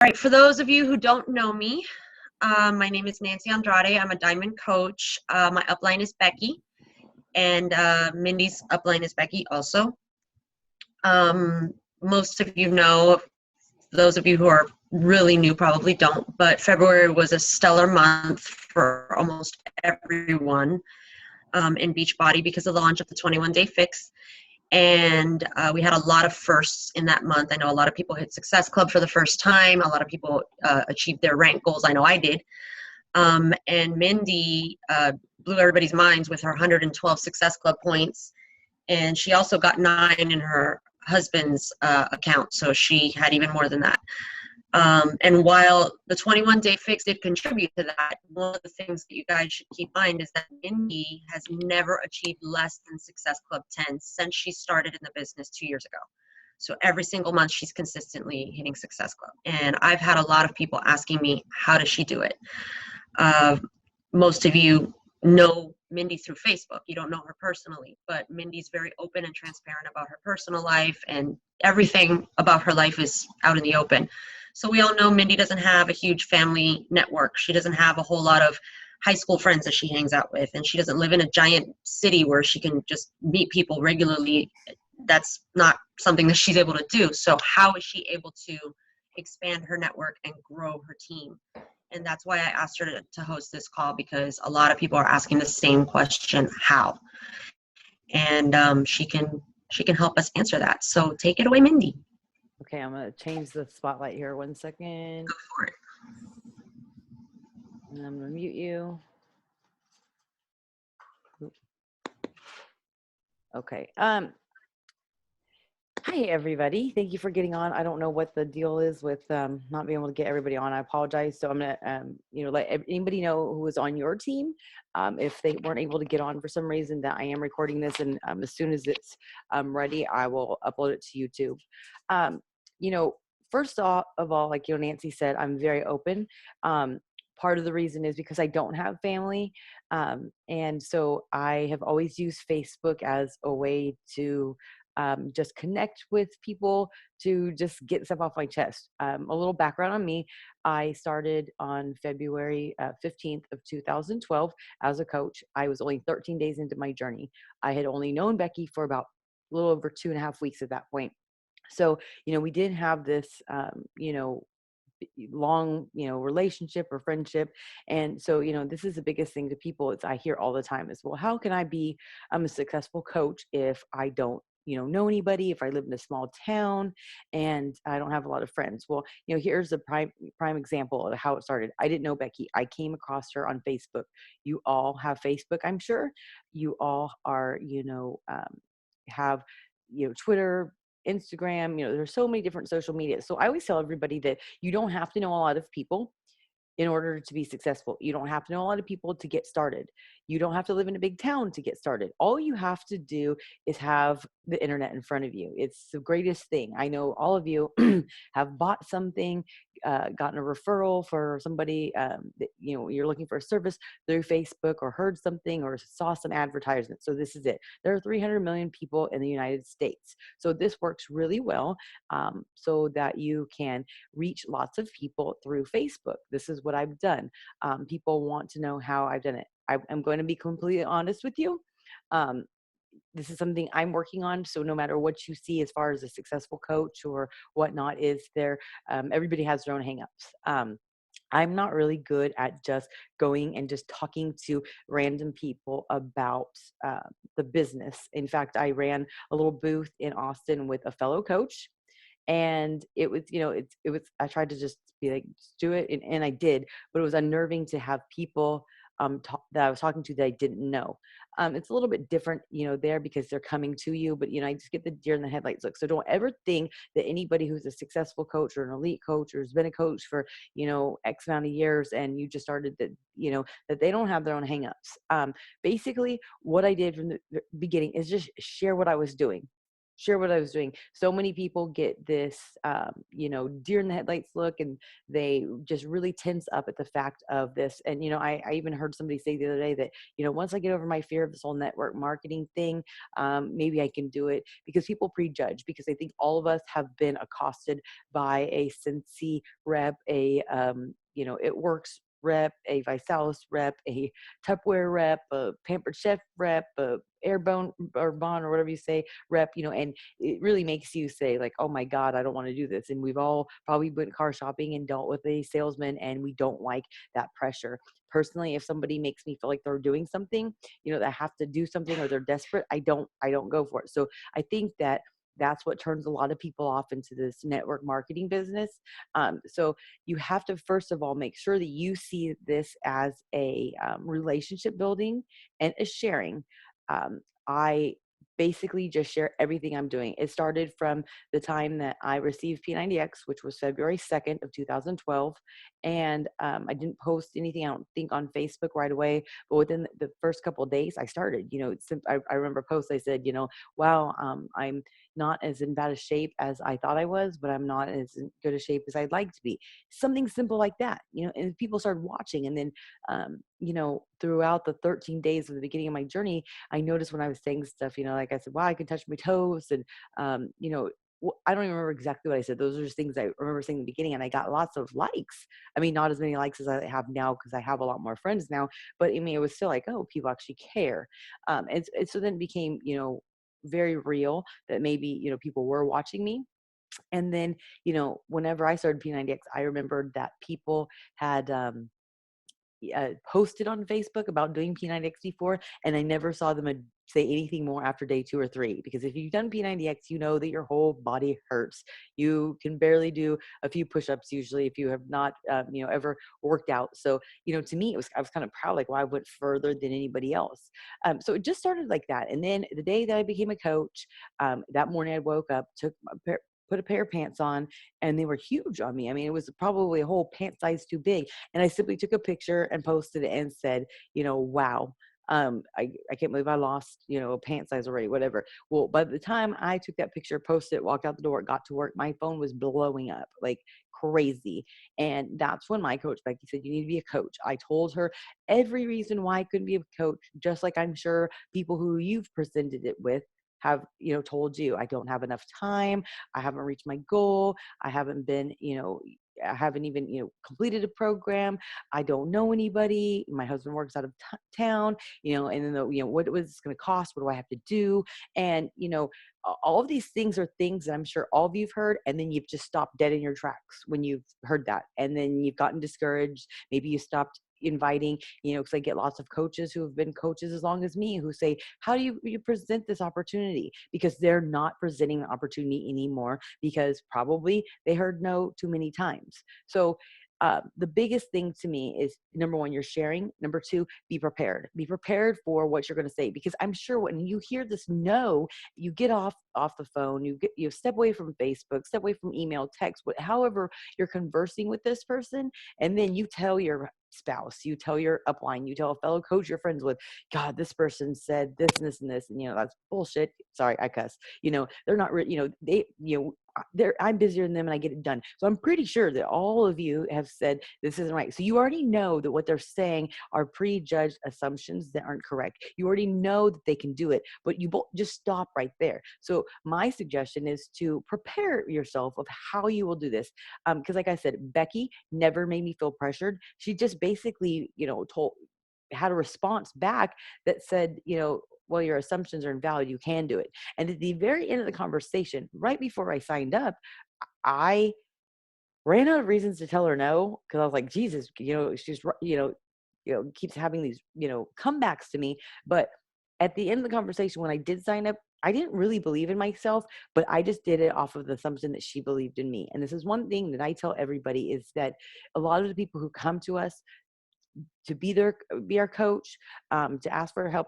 right, for those of you who don't know me, my name is Nancy Andrade. I'm a diamond coach. My upline is Becky, and Mindy's upline is Becky also. Most of you know, those of you who are really new probably don't, but February was a stellar month for almost everyone in Beachbody because of the launch of the 21-day fix. And we had a lot of firsts in that month. I know a lot of people hit Success Club for the first time. A lot of people achieved their rank goals. I know I did. And Mindy blew everybody's minds with her 112 Success Club points. And she also got 9 in her husband's account. So she had even more than that. And while the 21-day fix did contribute to that, one of the things that you guys should keep in mind is that Mindy has never achieved less than Success Club 10 since she started in the business 2 years ago. So every single month she's consistently hitting Success Club. And I've had a lot of people asking me, how does she do it? Most of you know Mindy through Facebook. You don't know her personally, but Mindy's very open and transparent about her personal life, and everything about her life is out in the open. So we all know Mindy doesn't have a huge family network. She doesn't have a whole lot of high school friends that she hangs out with, and she doesn't live in a giant city where she can just meet people regularly. That's not something that she's able to do. So how is she able to expand her network and grow her team? And that's why I asked her to host this call, because a lot of people are asking the same question, how? And she can help us answer that. So take it away, Mindy. Okay, I'm going to change the spotlight here 1 second. Go for it. And I'm going to mute you. Okay. Hi, everybody. Thank you for getting on. I don't know what the deal is with not being able to get everybody on. I apologize. So I'm going to, let anybody know who is on your team. If they weren't able to get on for some reason, that I am recording this. And as soon as it's ready, I will upload it to YouTube. First of all, like Nancy said, I'm very open. Part of the reason is because I don't have family. And so I have always used Facebook as a way to just connect with people, to just get stuff off my chest. A little background on me. I started on February 15th of 2012 as a coach. I was only 13 days into my journey. I had only known Becky for about a little over 2.5 weeks at that point. So, we didn't have this, long relationship or friendship. And so this is the biggest thing to people, is I hear all the time is, well, how can I be a successful coach if I don't know anybody, if I live in a small town and I don't have a lot of friends? Well, here's a prime example of how it started. I didn't know Becky. I came across her on Facebook. You all have Facebook, I'm sure. You all are have Twitter, Instagram, there's so many different social media. So I always tell everybody that you don't have to know a lot of people in order to be successful. You don't have to know a lot of people to get started. You don't have to live in a big town to get started. All you have to do is have the internet in front of you. It's the greatest thing. I know all of you have bought something, gotten a referral for somebody that, you're looking for a service through Facebook, or heard something or saw some advertisement. So this is it. There are 300 million people in the United States. So this works really well, so that you can reach lots of people through Facebook. This is what I've done. People want to know how I've done it. I'm going to be completely honest with you. This is something I'm working on. So no matter what you see as far as a successful coach or whatnot is there, everybody has their own hangups. I'm not really good at just going and just talking to random people about the business. In fact, I ran a little booth in Austin with a fellow coach. And it was, I tried to just be like, just do it. And I did, but it was unnerving to have people that I was talking to that I didn't know. It's a little bit different, there, because they're coming to you, but, I just get the deer in the headlights look. So don't ever think that anybody who's a successful coach or an elite coach or has been a coach for, X amount of years, and you just started that, that they don't have their own hangups. Basically what I did from the beginning is just share what I was doing. share what I was doing. So many people get this, deer in the headlights look, and they just really tense up at the fact of this. And, I even heard somebody say the other day that, once I get over my fear of this whole network marketing thing, maybe I can do it, because people prejudge, because I think all of us have been accosted by a Scentsy rep, It Works rep, a Visalis rep, a Tupperware rep, a Pampered Chef rep, a Airbone or Bond or whatever you say rep, and it really makes you say like, oh my God, I don't want to do this. And we've all probably went car shopping and dealt with a salesman, and we don't like that pressure. Personally, if somebody makes me feel like they're doing something, that have to do something, or they're desperate, I don't go for it. So I think that's what turns a lot of people off into this network marketing business. So you have to, first of all, make sure that you see this as a relationship building and a sharing. I basically just share everything I'm doing. It started from the time that I received P90X, which was February 2nd of 2012. And I didn't post anything, I don't think, on Facebook right away. But within the first couple of days, I started. I remember posts I said, wow, I'm not as in bad a shape as I thought I was, but I'm not as in good a shape as I'd like to be. Something simple like that, and people started watching. And then, throughout the 13 days of the beginning of my journey, I noticed when I was saying stuff, like I said, wow, I can touch my toes. And, I don't even remember exactly what I said. Those are just things I remember saying in the beginning, and I got lots of likes. I mean, not as many likes as I have now, because I have a lot more friends now, but I mean, it was still like, oh, people actually care. And so then it became, very real that maybe, people were watching me. And then, whenever I started P90X, I remembered that people had, posted on Facebook about doing P90X before, and I never saw them say anything more after day 2 or 3. Because if you've done P90X, you know that your whole body hurts. You can barely do a few push-ups usually if you have not, ever worked out. So, to me, I was kind of proud, like, well, I went further than anybody else. So it just started like that. And then the day that I became a coach, that morning I woke up, put a pair of pants on, and they were huge on me. I mean, it was probably a whole pant size too big. And I simply took a picture and posted it and said, wow, I can't believe I lost, a pant size already, whatever. Well, by the time I took that picture, posted it, walked out the door, got to work, my phone was blowing up like crazy. And that's when my coach, Becky, said, you need to be a coach. I told her every reason why I couldn't be a coach, just like I'm sure people who you've presented it with have, told you. I don't have enough time. I haven't reached my goal. I haven't been, I haven't even, completed a program. I don't know anybody. My husband works out of town, and then what was this going to cost? What do I have to do? And, all of these things are things that I'm sure all of you've heard, and then you've just stopped dead in your tracks when you've heard that. And then you've gotten discouraged. Maybe you stopped inviting, because I get lots of coaches who have been coaches as long as me who say, how do you present this opportunity? Because they're not presenting the opportunity anymore, because probably they heard no too many times. So the biggest thing to me is, number one, you're sharing. Number two, be prepared. Be prepared for what you're going to say, because I'm sure when you hear this no, you get off the phone, you step away from Facebook, step away from email, text, however you're conversing with this person, and then you tell your spouse, you tell your upline, you tell a fellow coach you're friends with, God, this person said this and this and this, and that's bullshit. Sorry, I cuss. They're not, I'm busier than them and I get it done. So I'm pretty sure that all of you have said this isn't right. So you already know that what they're saying are prejudged assumptions that aren't correct. You already know that they can do it, but you just stop right there. So my suggestion is to prepare yourself of how you will do this. Because like I said, Becky never made me feel pressured. She just basically, had a response back that said, well, your assumptions are invalid. You can do it. And at the very end of the conversation, right before I signed up, I ran out of reasons to tell her no, because I was like, Jesus, she's, keeps having these, comebacks to me. But at the end of the conversation, when I did sign up, I didn't really believe in myself, but I just did it off of the assumption that she believed in me. And this is one thing that I tell everybody, is that a lot of the people who come to us to be our coach, to ask for help,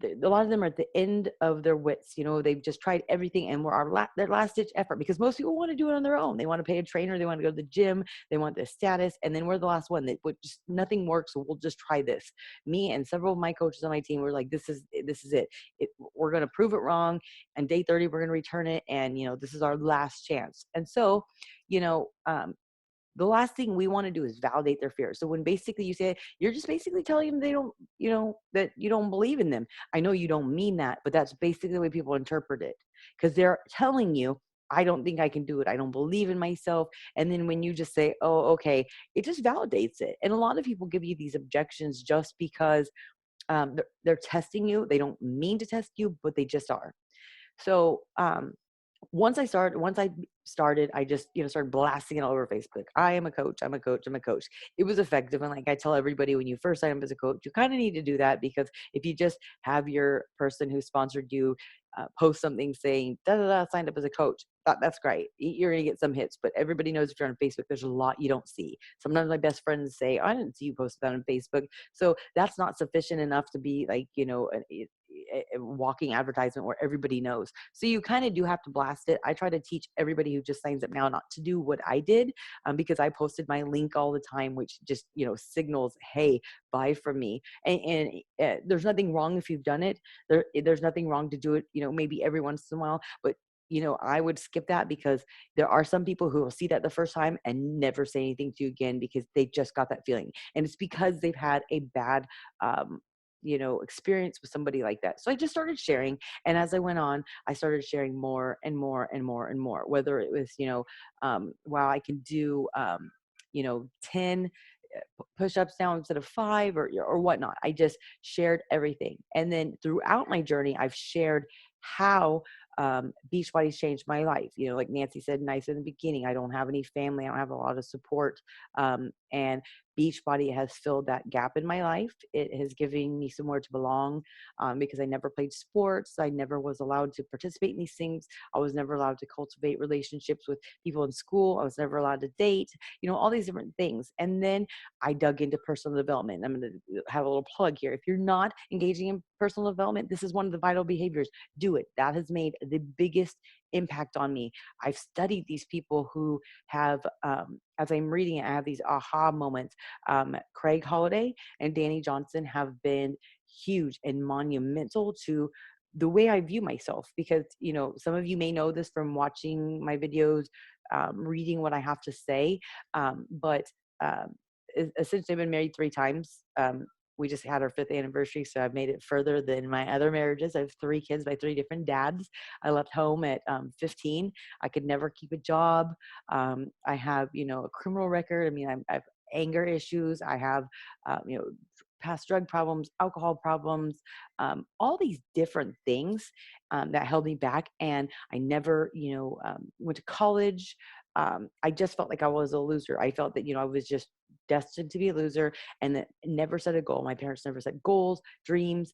a lot of them are at the end of their wits. They've just tried everything, and we're their last ditch effort, because most people want to do it on their own. They want to pay a trainer, they want to go to the gym, they want the status, and then we're the last one that would just, nothing works, so we'll just try this. Me and several of my coaches on my team were like, this is it. We're going to prove it wrong, and day 30 we're going to return it, and this is our last chance. And so, you know, um, the last thing we want to do is validate their fears. So when basically you say, you're just basically telling them they don't, that you don't believe in them. I know you don't mean that, but that's basically the way people interpret it, because they're telling you, I don't think I can do it, I don't believe in myself. And then when you just say, oh, okay, it just validates it. And a lot of people give you these objections just because they're testing you. They don't mean to test you, but they just are. So once I started, I just, started blasting it all over Facebook. I am a coach. I'm a coach. I'm a coach. It was effective. And like I tell everybody, when you first sign up as a coach, you kind of need to do that, because if you just have your person who sponsored you post something saying, da da da, signed up as a coach, that's great. You're going to get some hits, but everybody knows if you're on Facebook, there's a lot you don't see. Sometimes my best friends say, I didn't see you post that on Facebook. So that's not sufficient enough to be like, a walking advertisement where everybody knows. So you kind of do have to blast it. I try to teach everybody who just signs up now not to do what I did, because I posted my link all the time, which just, signals, hey, buy from me. And there's nothing wrong if you've done it. There's nothing wrong to do it, maybe every once in a while, but I would skip that, because there are some people who will see that the first time and never say anything to you again, because they just got that feeling. And it's because they've had a bad, experience with somebody like that. So I just started sharing. And as I went on, I started sharing more and more and more and more, whether it was, wow, I can do, 10 push-ups now instead of 5, or whatnot. I just shared everything. And then throughout my journey, I've shared how Beachbody's changed my life. Like Nancy said nice in the beginning, I don't have any family, I don't have a lot of support, and Beachbody has filled that gap in my life. It has given me somewhere to belong, because I never played sports, I never was allowed to participate in these things, I was never allowed to cultivate relationships with people in school, I was never allowed to date, all these different things. And then I dug into personal development. I'm going to have a little plug here. If you're not engaging in personal development, this is one of the vital behaviors. Do it. That has made the biggest impact on me. I've studied these people who have, as I'm reading it, I have these aha moments. Craig Holiday and Danny Johnson have been huge and monumental to the way I view myself, because, some of you may know this from watching my videos, reading what I have to say, but essentially I've been married 3 times. We just had our 5th anniversary, so I've made it further than my other marriages. I have 3 kids by 3 different dads. I left home at 15. I could never keep a job. I have, a criminal record. I mean, I have anger issues. I have, past drug problems, alcohol problems, all these different things that held me back. And I never, went to college. I just felt like I was a loser. I felt that, I was just destined to be a loser, and that never set a goal. My parents never set goals, dreams,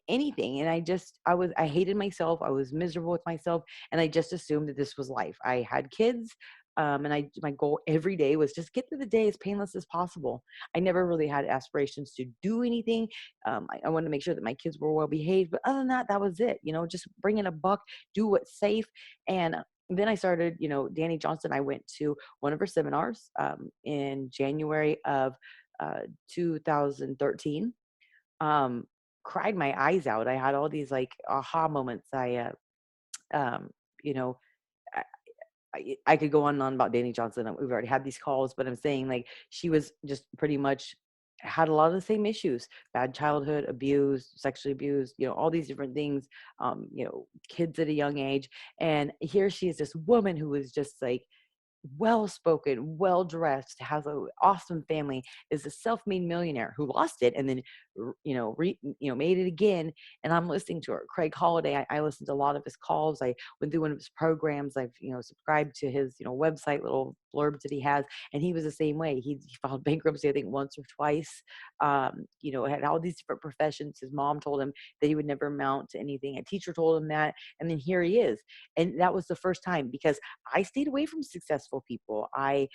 anything. And I hated myself. I was miserable with myself. And I just assumed that this was life. I had kids. And my goal every day was just get through the day as painless as possible. I never really had aspirations to do anything. I wanted to make sure that my kids were well behaved, but other than that, that was it. Just bring in a buck, do what's safe. And then I started, Danny Johnson. I went to one of her seminars in January of 2013. Cried my eyes out. I had all these like aha moments. Um, you know, I, I could go on and on about Danny Johnson. We've already had these calls, but I'm saying like she was just pretty much had a lot of the same issues: bad childhood, abuse, sexually abused, all these different things, kids at a young age. And here she is, this woman who was just like well spoken, well dressed, has an awesome family, is a self-made millionaire who lost it and then made it again. And I'm listening to her. Craig Holiday, I listened to a lot of his calls. I went through one of his programs. I've subscribed to his website, little blurbs that he has. And he was the same way. He filed bankruptcy, I think, once or twice. Had all these different professions. His mom told him that he would never amount to anything. A teacher told him that. And then here he is. And that was the first time, because I stayed away from successful people. I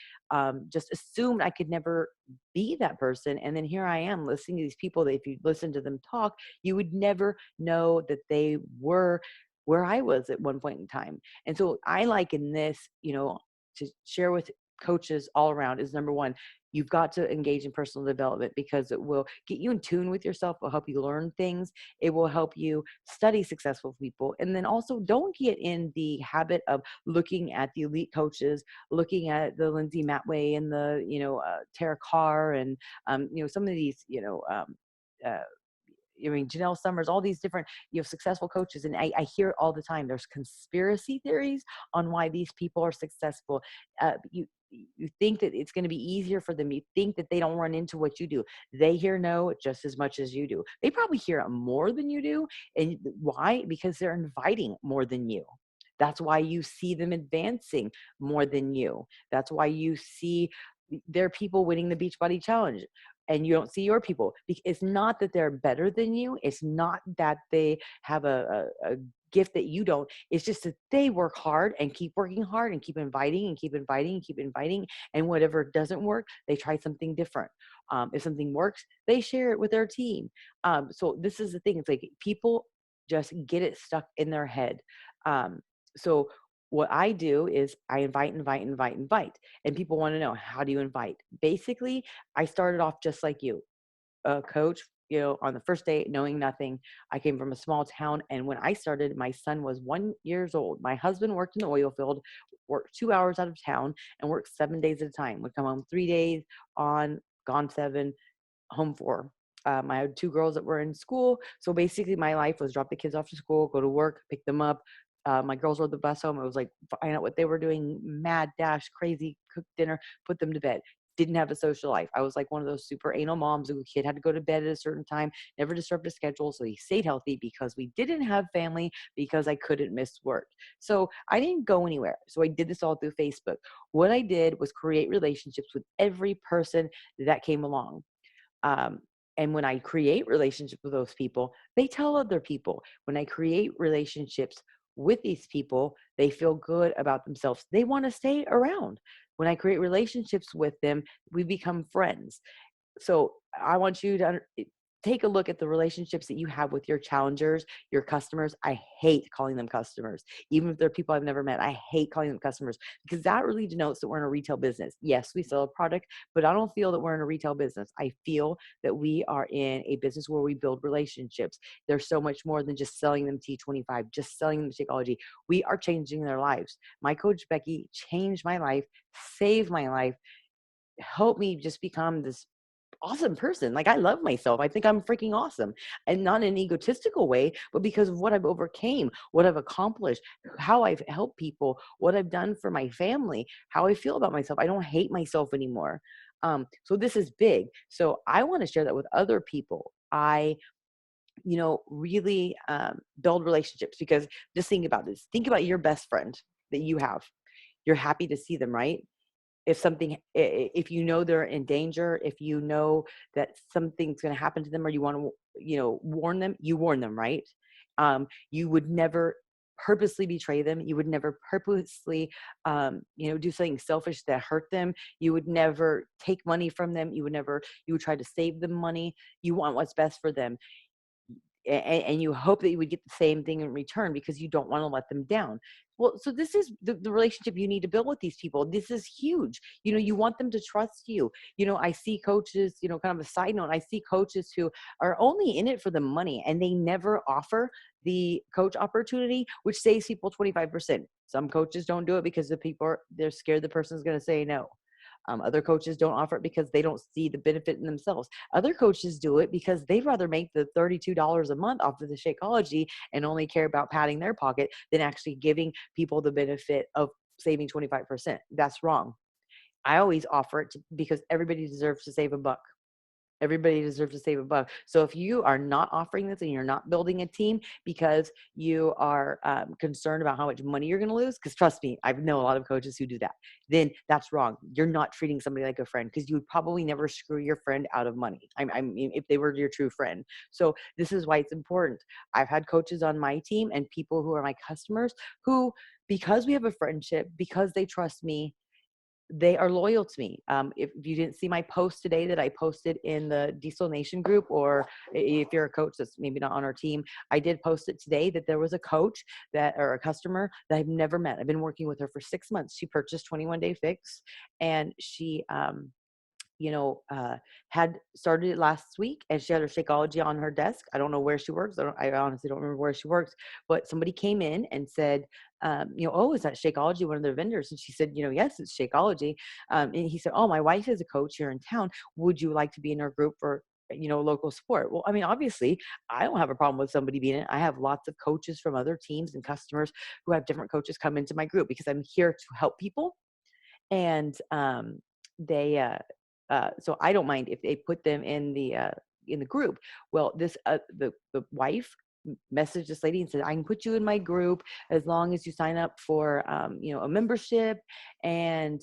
just assumed I could never be that person. And then here I am listening to these people that if you listen to them talk, you would never know that they were where I was at one point in time. And so I liken this, to share with coaches all around is number one, you've got to engage in personal development, because it will get you in tune with yourself, will help you learn things. It will help you study successful people. And then also don't get in the habit of looking at the elite coaches, looking at the Lindsay Matway and the, Tara Carr and, some of these, uh, Janelle Summers, all these different, successful coaches. And I hear all the time, there's conspiracy theories on why these people are successful. You think that it's going to be easier for them. You think that they don't run into what you do. They hear no just as much as you do. They probably hear it more than you do. And why? Because they're inviting more than you. That's why you see them advancing more than you. That's why you see their people winning the Beachbody Challenge and you don't see your people. It's not that they're better than you. It's not that they have a gift that you don't. It's just that they work hard and keep working hard and keep inviting and keep inviting and keep inviting. And whatever doesn't work, they try something different. If something works, they share it with their team. So this is the thing. It's like people just get it stuck in their head. So what I do is I invite. And people want to know, how do you invite? Basically, I started off just like you, a coach, on the first day, knowing nothing. I came from a small town. And when I started, my son was 1 year old. My husband worked in the oil field, worked 2 hours out of town and worked 7 days at a time. Would come home 3 days on, gone 7, home 4. I had 2 girls that were in school. So basically my life was drop the kids off to school, go to work, pick them up. My girls rode the bus home. It was like, find out what they were doing, mad dash, crazy, cook dinner, put them to bed. Didn't have a social life. I was like one of those super anal moms who kid had to go to bed at a certain time, never disturbed a schedule. So he stayed healthy because we didn't have family, because I couldn't miss work. So I didn't go anywhere. So I did this all through Facebook. What I did was create relationships with every person that came along. Um, and when I create relationships with those people, they tell other people. When I create relationships with these people, they feel good about themselves. They want to stay around. When I create relationships with them, we become friends. So I want you to take a look at the relationships that you have with your challengers, your customers. I hate calling them customers. Even if they're people I've never met, I hate calling them customers, because that really denotes that we're in a retail business. Yes, we sell a product, but I don't feel that we're in a retail business. I feel that we are in a business where we build relationships. There's so much more than just selling them T25, just selling them Shakeology. We are changing their lives. My coach, Becky, changed my life, saved my life, helped me just become this awesome person. Like, I love myself. I think I'm freaking awesome, and not in an egotistical way, but because of what I've overcame, what I've accomplished, how I've helped people, what I've done for my family, how I feel about myself. I don't hate myself anymore. So this is big. So I want to share that with other people. I really build relationships, because just think about this. Think about your best friend that you have. You're happy to see them, right? If you know they're in danger, if you know that something's going to happen to them, or you want to, warn them, you warn them, right? You would never purposely betray them. You would never purposely, do something selfish that hurt them. You would never take money from them. You would try to save them money. You want what's best for them. And you hope that you would get the same thing in return, because you don't want to let them down. Well, so this is the relationship you need to build with these people. This is huge. You want them to trust you. I see coaches, kind of a side note, I see coaches who are only in it for the money, and they never offer the coach opportunity, which saves people 25%. Some coaches don't do it because they're scared the person's going to say no. Other coaches don't offer it because they don't see the benefit in themselves. Other coaches do it because they'd rather make the $32 a month off of the Shakeology and only care about padding their pocket than actually giving people the benefit of saving 25%. That's wrong. I always offer it because everybody deserves to save a buck. Everybody deserves to save a buck. So if you are not offering this and you're not building a team because you are concerned about how much money you're going to lose, because trust me, I know a lot of coaches who do that, then that's wrong. You're not treating somebody like a friend, because you would probably never screw your friend out of money. I mean, if they were your true friend. So this is why it's important. I've had coaches on my team and people who are my customers who, because we have a friendship, because they trust me, they are loyal to me. If you didn't see my post today that I posted in the Diesel Nation group, or if you're a coach that's maybe not on our team, I did post it today that there was a coach or a customer that I've never met. I've been working with her for 6 months. She purchased 21 Day Fix, and she, had started it last week, and she had her Shakeology on her desk. I don't know where she works. I honestly don't remember where she works, but somebody came in and said, oh, is that Shakeology one of their vendors? And she said, yes, it's Shakeology. And he said, oh, my wife is a coach here in town. Would you like to be in our group for, local support? Well, I mean, obviously I don't have a problem with somebody being in it. I have lots of coaches from other teams and customers who have different coaches come into my group, because I'm here to help people. And they so I don't mind if they put them in the group. Well, this the wife messaged this lady and said, I can put you in my group as long as you sign up for a membership, and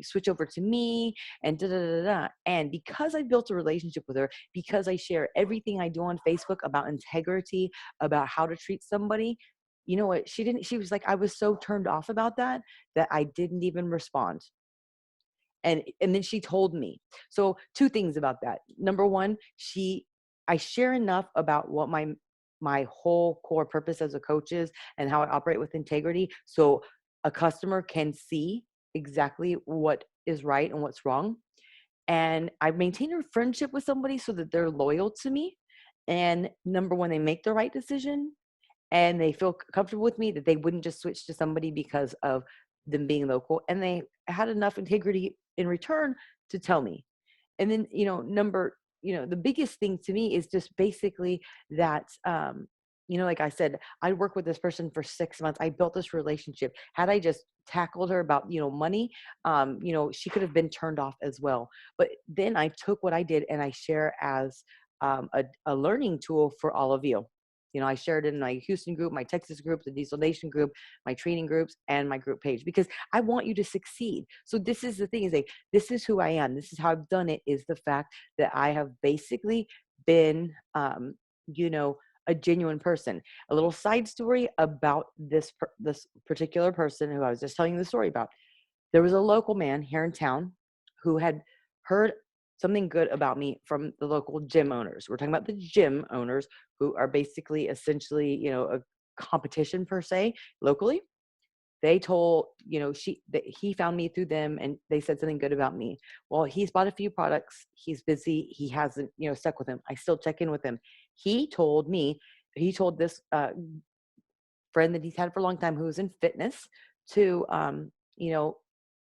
switch over to me, and da da da da. And because I built a relationship with her, because I share everything I do on Facebook about integrity, about how to treat somebody, you know what, she was like, I was so turned off about that I didn't even respond. And then she told me. So two things about that. Number one, I share enough about what my whole core purpose as a coach is, and how I operate with integrity, so a customer can see exactly what is right and what's wrong. And I maintain a friendship with somebody so that they're loyal to me. And number one, they make the right decision, and they feel comfortable with me, that they wouldn't just switch to somebody because of them being local, and they had enough integrity in return to tell me. And then, the biggest thing to me is just basically that, like I said, I worked with this person for 6 months. I built this relationship. Had I just tackled her about, money, she could have been turned off as well. But then I took what I did and I share as a learning tool for all of you. I shared it in my Houston group, my Texas group, the Diesel Nation group, my training groups, and my group page, because I want you to succeed. So this is the thing, is this is who I am. This is how I've done it, is the fact that I have basically been, a genuine person. A little side story about this particular person who I was just telling you the story about. There was a local man here in town who had heard something good about me from the local gym owners. We're talking about the gym owners, who are basically essentially, a competition per se locally. They told, that he found me through them, and they said something good about me. Well, he's bought a few products. He's busy. He hasn't, stuck with him. I still check in with him. He told this friend that he's had for a long time, who was in fitness, to,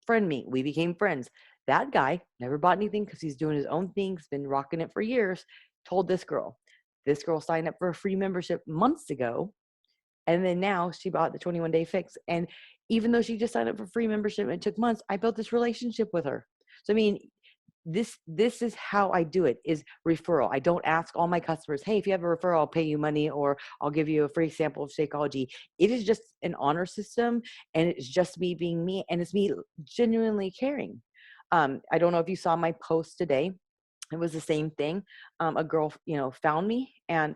friend me. We became friends. That guy never bought anything, because he's doing his own thing. He's been rocking it for years. Told this girl. This girl signed up for a free membership months ago. And then now she bought the 21 Day Fix. And even though she just signed up for free membership and it took months, I built this relationship with her. So, I mean, this is how I do it, is referral. I don't ask all my customers, hey, if you have a referral, I'll pay you money, or I'll give you a free sample of Shakeology. It is just an honor system, and it's just me being me, and it's me genuinely caring. I don't know if you saw my post today. It was the same thing. A girl, found me, and,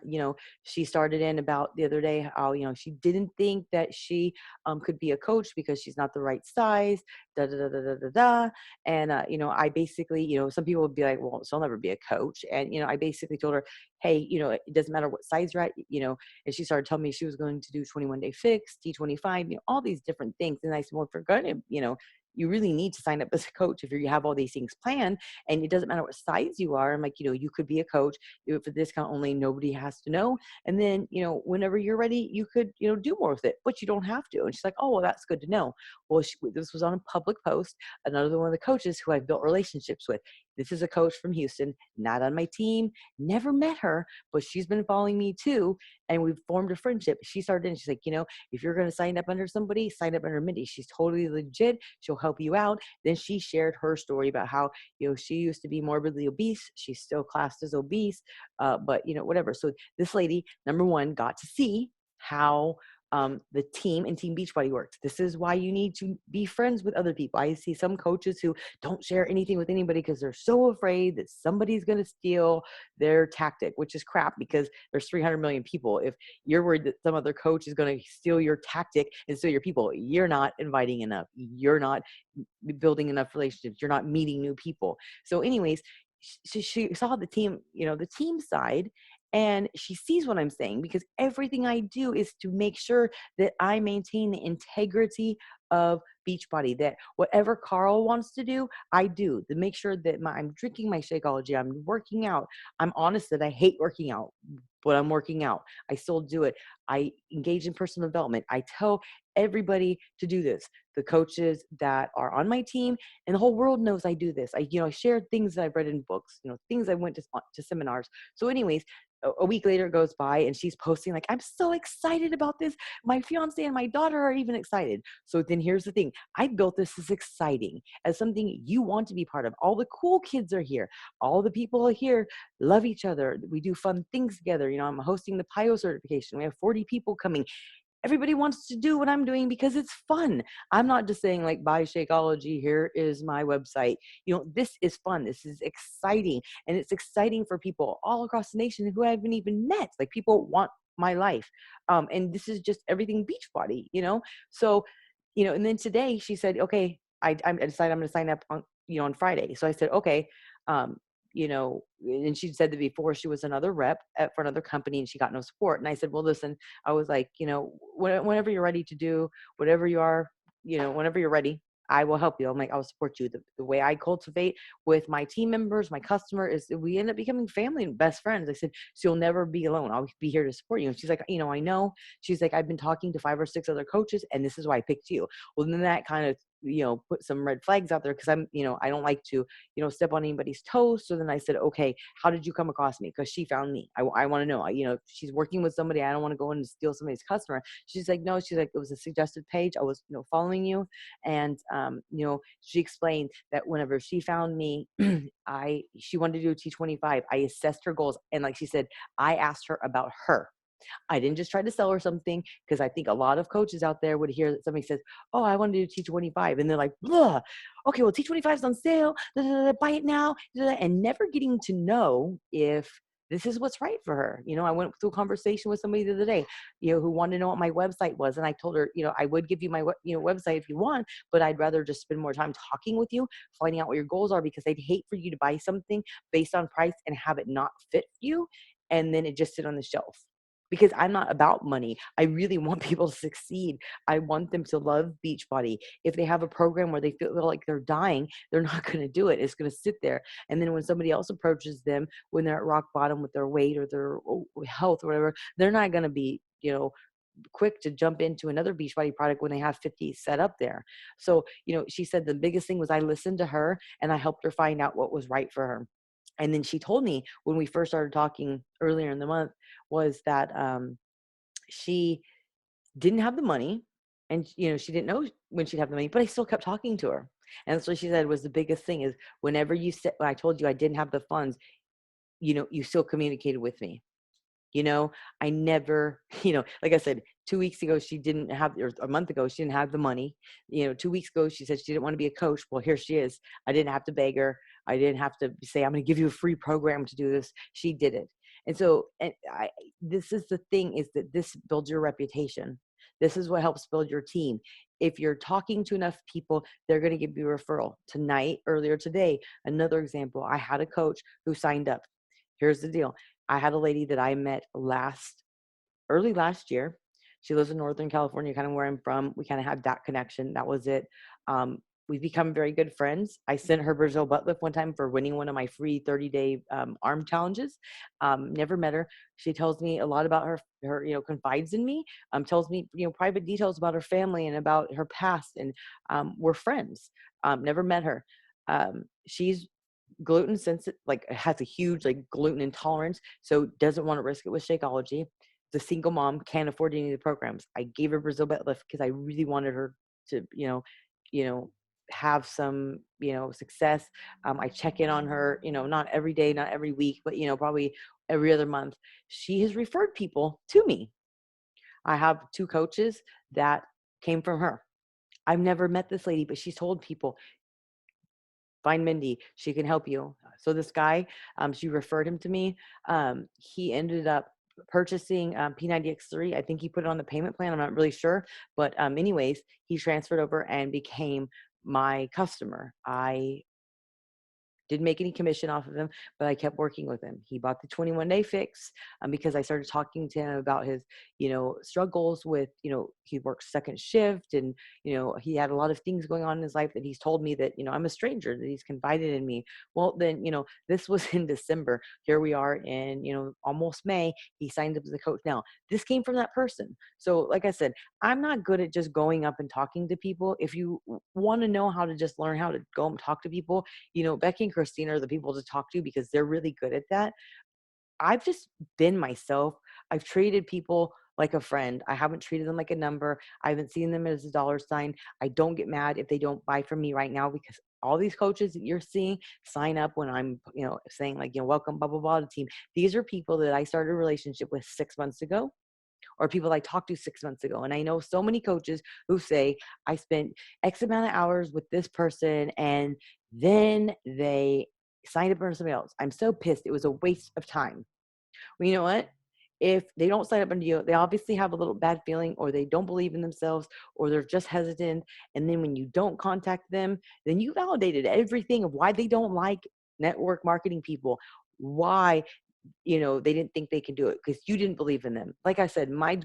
she started in about the other day how, she didn't think that she could be a coach because she's not the right size, da da da da da da da. And, I basically, some people would be like, well, so I'll never be a coach. And, I basically told her, hey, it doesn't matter what size you're at, and she started telling me she was going to do 21 Day Fix, T25, all these different things. And I said, well, if you're going to, you really need to sign up as a coach if you have all these things planned, and it doesn't matter what size you are. I'm like, you could be a coach, for discount only, nobody has to know. And then, whenever you're ready, you could, do more with it, but you don't have to. And she's like, oh, well, that's good to know. Well, this was on a public post. Another one of the coaches who I've built relationships with, this is a coach from Houston, not on my team, never met her, but she's been following me too. And we've formed a friendship. She started and she's like, if you're going to sign up under somebody, sign up under Mindy. She's totally legit. She'll help you out. Then she shared her story about how, she used to be morbidly obese. She's still classed as obese, but whatever. So this lady, number one, got to see how the team and Team Beachbody works. This is why you need to be friends with other people. I see some coaches who don't share anything with anybody because they're so afraid that somebody's going to steal their tactic, which is crap because there's 300 million people. If you're worried that some other coach is going to steal your tactic and steal your people, you're not inviting enough. You're not building enough relationships. You're not meeting new people. So anyways, she saw the team, the team side, and she sees what I'm saying because everything I do is to make sure that I maintain the integrity of Beachbody, that whatever Carl wants to do, I do, to make sure that I'm drinking my Shakeology, I'm working out. I'm honest that I hate working out, but I'm working out. I still do it. I engage in personal development. I tell everybody to do this. The coaches that are on my team and the whole world knows I do this. I share things that I've read in books, things I went to seminars. So anyways, a week later goes by and she's posting like, I'm so excited about this. My fiance and my daughter are even excited. So then here's the thing. I built this as exciting, as something you want to be part of. All the cool kids are here. All the people here love each other. We do fun things together. I'm hosting the PIO certification. We have 40 people coming. Everybody wants to do what I'm doing because it's fun. I'm not just saying like, buy Shakeology, here is my website. This is fun. This is exciting. And it's exciting for people all across the nation who I haven't even met. Like, people want my life. And this is just everything Beachbody, So, and then today she said, okay, I decided I'm going to sign up on Friday. So I said, okay, um, and she said that before she was another rep for another company and she got no support. And I said, well, listen, I was like, whenever you're ready to do whatever you are, whenever you're ready, I will help you. I'm like, I'll support you. The way I cultivate with my team members, my customer, is we end up becoming family and best friends. I said, so you'll never be alone. I'll be here to support you. And she's like, I know. She's like, I've been talking to 5 or 6 other coaches and this is why I picked you. Well, then that kind of, put some red flags out there because I'm, I don't like to, step on anybody's toes. So then I said, okay, how did you come across me? Because she found me. I want to know, she's working with somebody. I don't want to go in and steal somebody's customer. She's like, no, she's like, it was a suggested page. I was, following you. And, she explained that whenever she found me, she wanted to do a T25. I assessed her goals. And like she said, I asked her about her. I didn't just try to sell her something, because I think a lot of coaches out there would hear that somebody says, oh, I want to do T25. And they're like, blah, okay, well, T25 is on sale, buy it now, and never getting to know if this is what's right for her. I went through a conversation with somebody the other day, who wanted to know what my website was. And I told her, I would give you my, website if you want, but I'd rather just spend more time talking with you, finding out what your goals are, because I'd hate for you to buy something based on price and have it not fit you. And then it just sit on the shelf. Because I'm not about money. I really want people to succeed. I want them to love Beachbody. If they have a program where they feel like they're dying, they're not going to do it. It's going to sit there. And then when somebody else approaches them, when they're at rock bottom with their weight or their health or whatever, they're not going to be, quick to jump into another Beachbody product when they have 50 set up there. So, she said the biggest thing was I listened to her and I helped her find out what was right for her. And then she told me when we first started talking earlier in the month was that she didn't have the money, and she didn't know when she'd have the money, but I still kept talking to her. And so she said was the biggest thing is whenever when I told you I didn't have the funds, you still communicated with me. I never, like I said, 2 weeks ago, she didn't have, or a month ago, she didn't have the money. 2 weeks ago, she said she didn't want to be a coach. Well, here she is. I didn't have to beg her. I didn't have to say, I'm going to give you a free program to do this. She did it. And so this is the thing, is that this builds your reputation. This is what helps build your team. If you're talking to enough people, they're going to give you a referral. Earlier today, another example, I had a coach who signed up. Here's the deal. I had a lady that I met early last year. She lives in Northern California, kind of where I'm from. We kind of had that connection. That was it. We've become very good friends. I sent her Brazil butt lift one time for winning one of my free 30-day arm challenges. Never met her. She tells me a lot about her, confides in me, tells me, private details about her family and about her past. And we're friends. Never met her. She's gluten sensitive, like has a huge like gluten intolerance, so doesn't want to risk it with Shakeology. The single mom, can't afford any of the programs. I gave her Brazil Bet Lift because I really wanted her to, you know, have some, success. I check in on her, not every day, not every week, but probably every other month. She has referred people to me. I have 2 coaches that came from her. I've never met this lady, but she's told people, find Mindy, she can help you. So this guy, she referred him to me. He ended up purchasing P90X3. I think he put it on the payment plan. I'm not really sure. But anyways, he transferred over and became my customer. I didn't make any commission off of him, but I kept working with him. He bought the 21-day fix because I started talking to him about his, struggles with, he works second shift and, he had a lot of things going on in his life that he's told me that, I'm a stranger, that he's confided in me. Well, then, this was in December. Here we are in, almost May. He signed up as a coach. Now, this came from that person. So like I said, I'm not good at just going up and talking to people. If you want to know how to just learn how to go and talk to people, Becky and Christina are the people to talk to because they're really good at that. I've just been myself. I've treated people like a friend. I haven't treated them like a number. I haven't seen them as a dollar sign. I don't get mad if they don't buy from me right now because all these coaches that you're seeing sign up when I'm, saying like, welcome, blah, blah, blah, to team. These are people that I started a relationship with 6 months ago, or people I talked to 6 months ago. And I know so many coaches who say, I spent X amount of hours with this person and then they signed up for somebody else. I'm so pissed. It was a waste of time. Well, you know what? If they don't sign up under you, they obviously have a little bad feeling, or they don't believe in themselves, or they're just hesitant. And then when you don't contact them, then you validated everything of why they don't like network marketing people, why they didn't think they can do it because you didn't believe in them. Like I said, my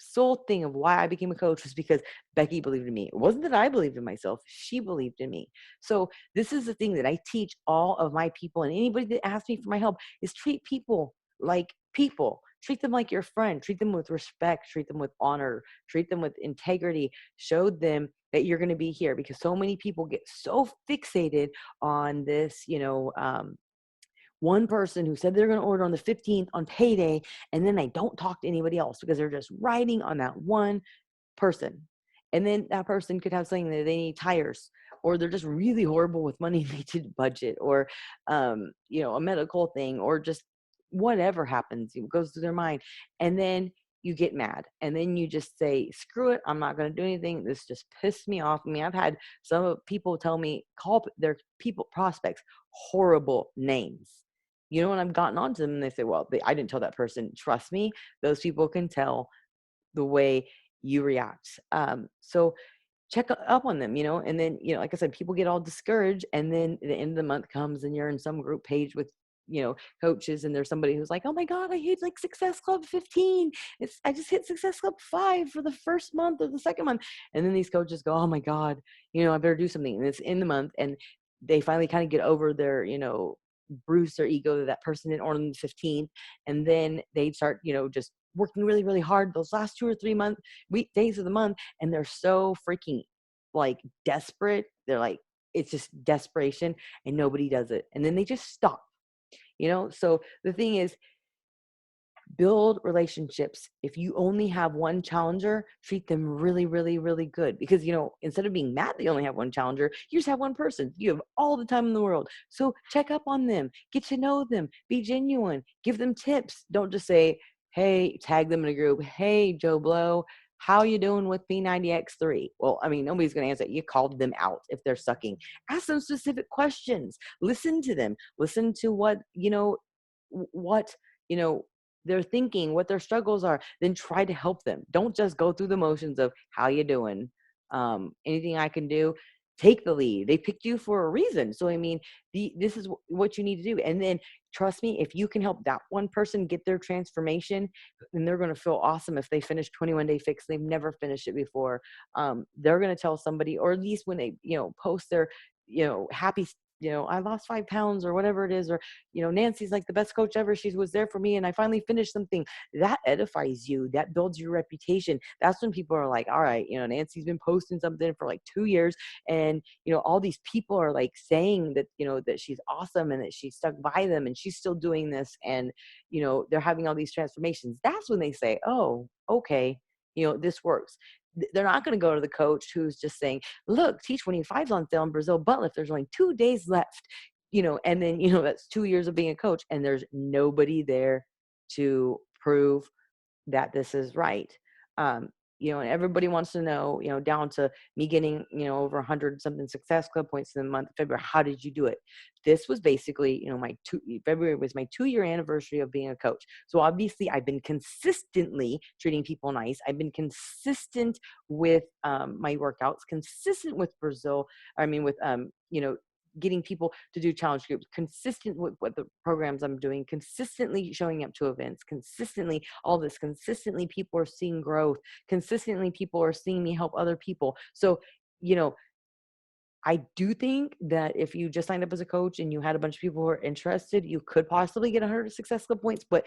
sole thing of why I became a coach was because Becky believed in me. It wasn't that I believed in myself. She believed in me. So this is the thing that I teach all of my people and anybody that asks me for my help is treat people like people. Treat them like your friend. Treat them with respect. Treat them with honor. Treat them with integrity. Show them that you're going to be here because so many people get so fixated on this, one person who said they're going to order on the 15th on payday, and then they don't talk to anybody else because they're just riding on that one person. And then that person could have something that they need tires, or they're just really horrible with money and they did budget, or, a medical thing, or just whatever happens, it goes through their mind. And then you get mad and then you just say, screw it. I'm not going to do anything. This just pissed me off. I mean, I've had some people tell me, call their people prospects horrible names. When I've gotten onto them and they say, well, I didn't tell that person. Trust me, those people can tell the way you react. So check up on them, and then, like I said, people get all discouraged and then the end of the month comes and you're in some group page with, coaches, and there's somebody who's like, oh my God, I hit like Success Club 15. I just hit Success Club 5 for the first month or the second month. And then these coaches go, oh my God, I better do something. And it's in the month and they finally kind of get over their, bruise their ego that that person didn't order on the 15th. And then they start, just working really, really hard those last 2 or 3 weekdays of the month. And they're so freaking like desperate. They're like, it's just desperation and nobody does it. And then they just stop, So the thing is, build relationships. If you only have one challenger, treat them really, really, really good. Because, instead of being mad that you only have one challenger, you just have one person. You have all the time in the world. So check up on them, get to know them, be genuine, give them tips. Don't just say, hey, tag them in a group. Hey, Joe Blow, how you doing with P90X3? Well, I mean, nobody's going to answer. You called them out if they're sucking. Ask them specific questions. Listen to them. Listen to what, what, they're thinking, what their struggles are, then try to help them. Don't just go through the motions of how you doing. Anything I can do, take the lead. They picked you for a reason. So, I mean, this is what you need to do. And then trust me, if you can help that one person get their transformation, then they're going to feel awesome. If they finish 21-day fix, they've never finished it before. They're going to tell somebody, or at least when they, post their, happy I lost 5 pounds or whatever it is, or, Nancy's like the best coach ever. She was there for me and I finally finished something. That edifies you. That builds your reputation. That's when people are like, all right, Nancy's been posting something for like 2 years, and, all these people are like saying that, that she's awesome and that she stuck by them and she's still doing this. And, they're having all these transformations. That's when they say, oh, okay, this works. They're not going to go to the coach who's just saying, look, T25 is on sale in Brazil butt lift. There's only 2 days left, and then, that's 2 years of being a coach and there's nobody there to prove that this is right. And everybody wants to know, down to me getting, over 100 something Success Club points in the month of February. How did you do it? This was basically, February was my 2-year anniversary of being a coach. So obviously I've been consistently treating people nice. I've been consistent with my workouts, consistent with Brazil. With, getting people to do challenge groups, consistent with what the programs I'm doing, consistently showing up to events, consistently all this, consistently people are seeing growth, consistently people are seeing me help other people. So, I do think that if you just signed up as a coach and you had a bunch of people who are interested, you could possibly get 100 Success Club points. But,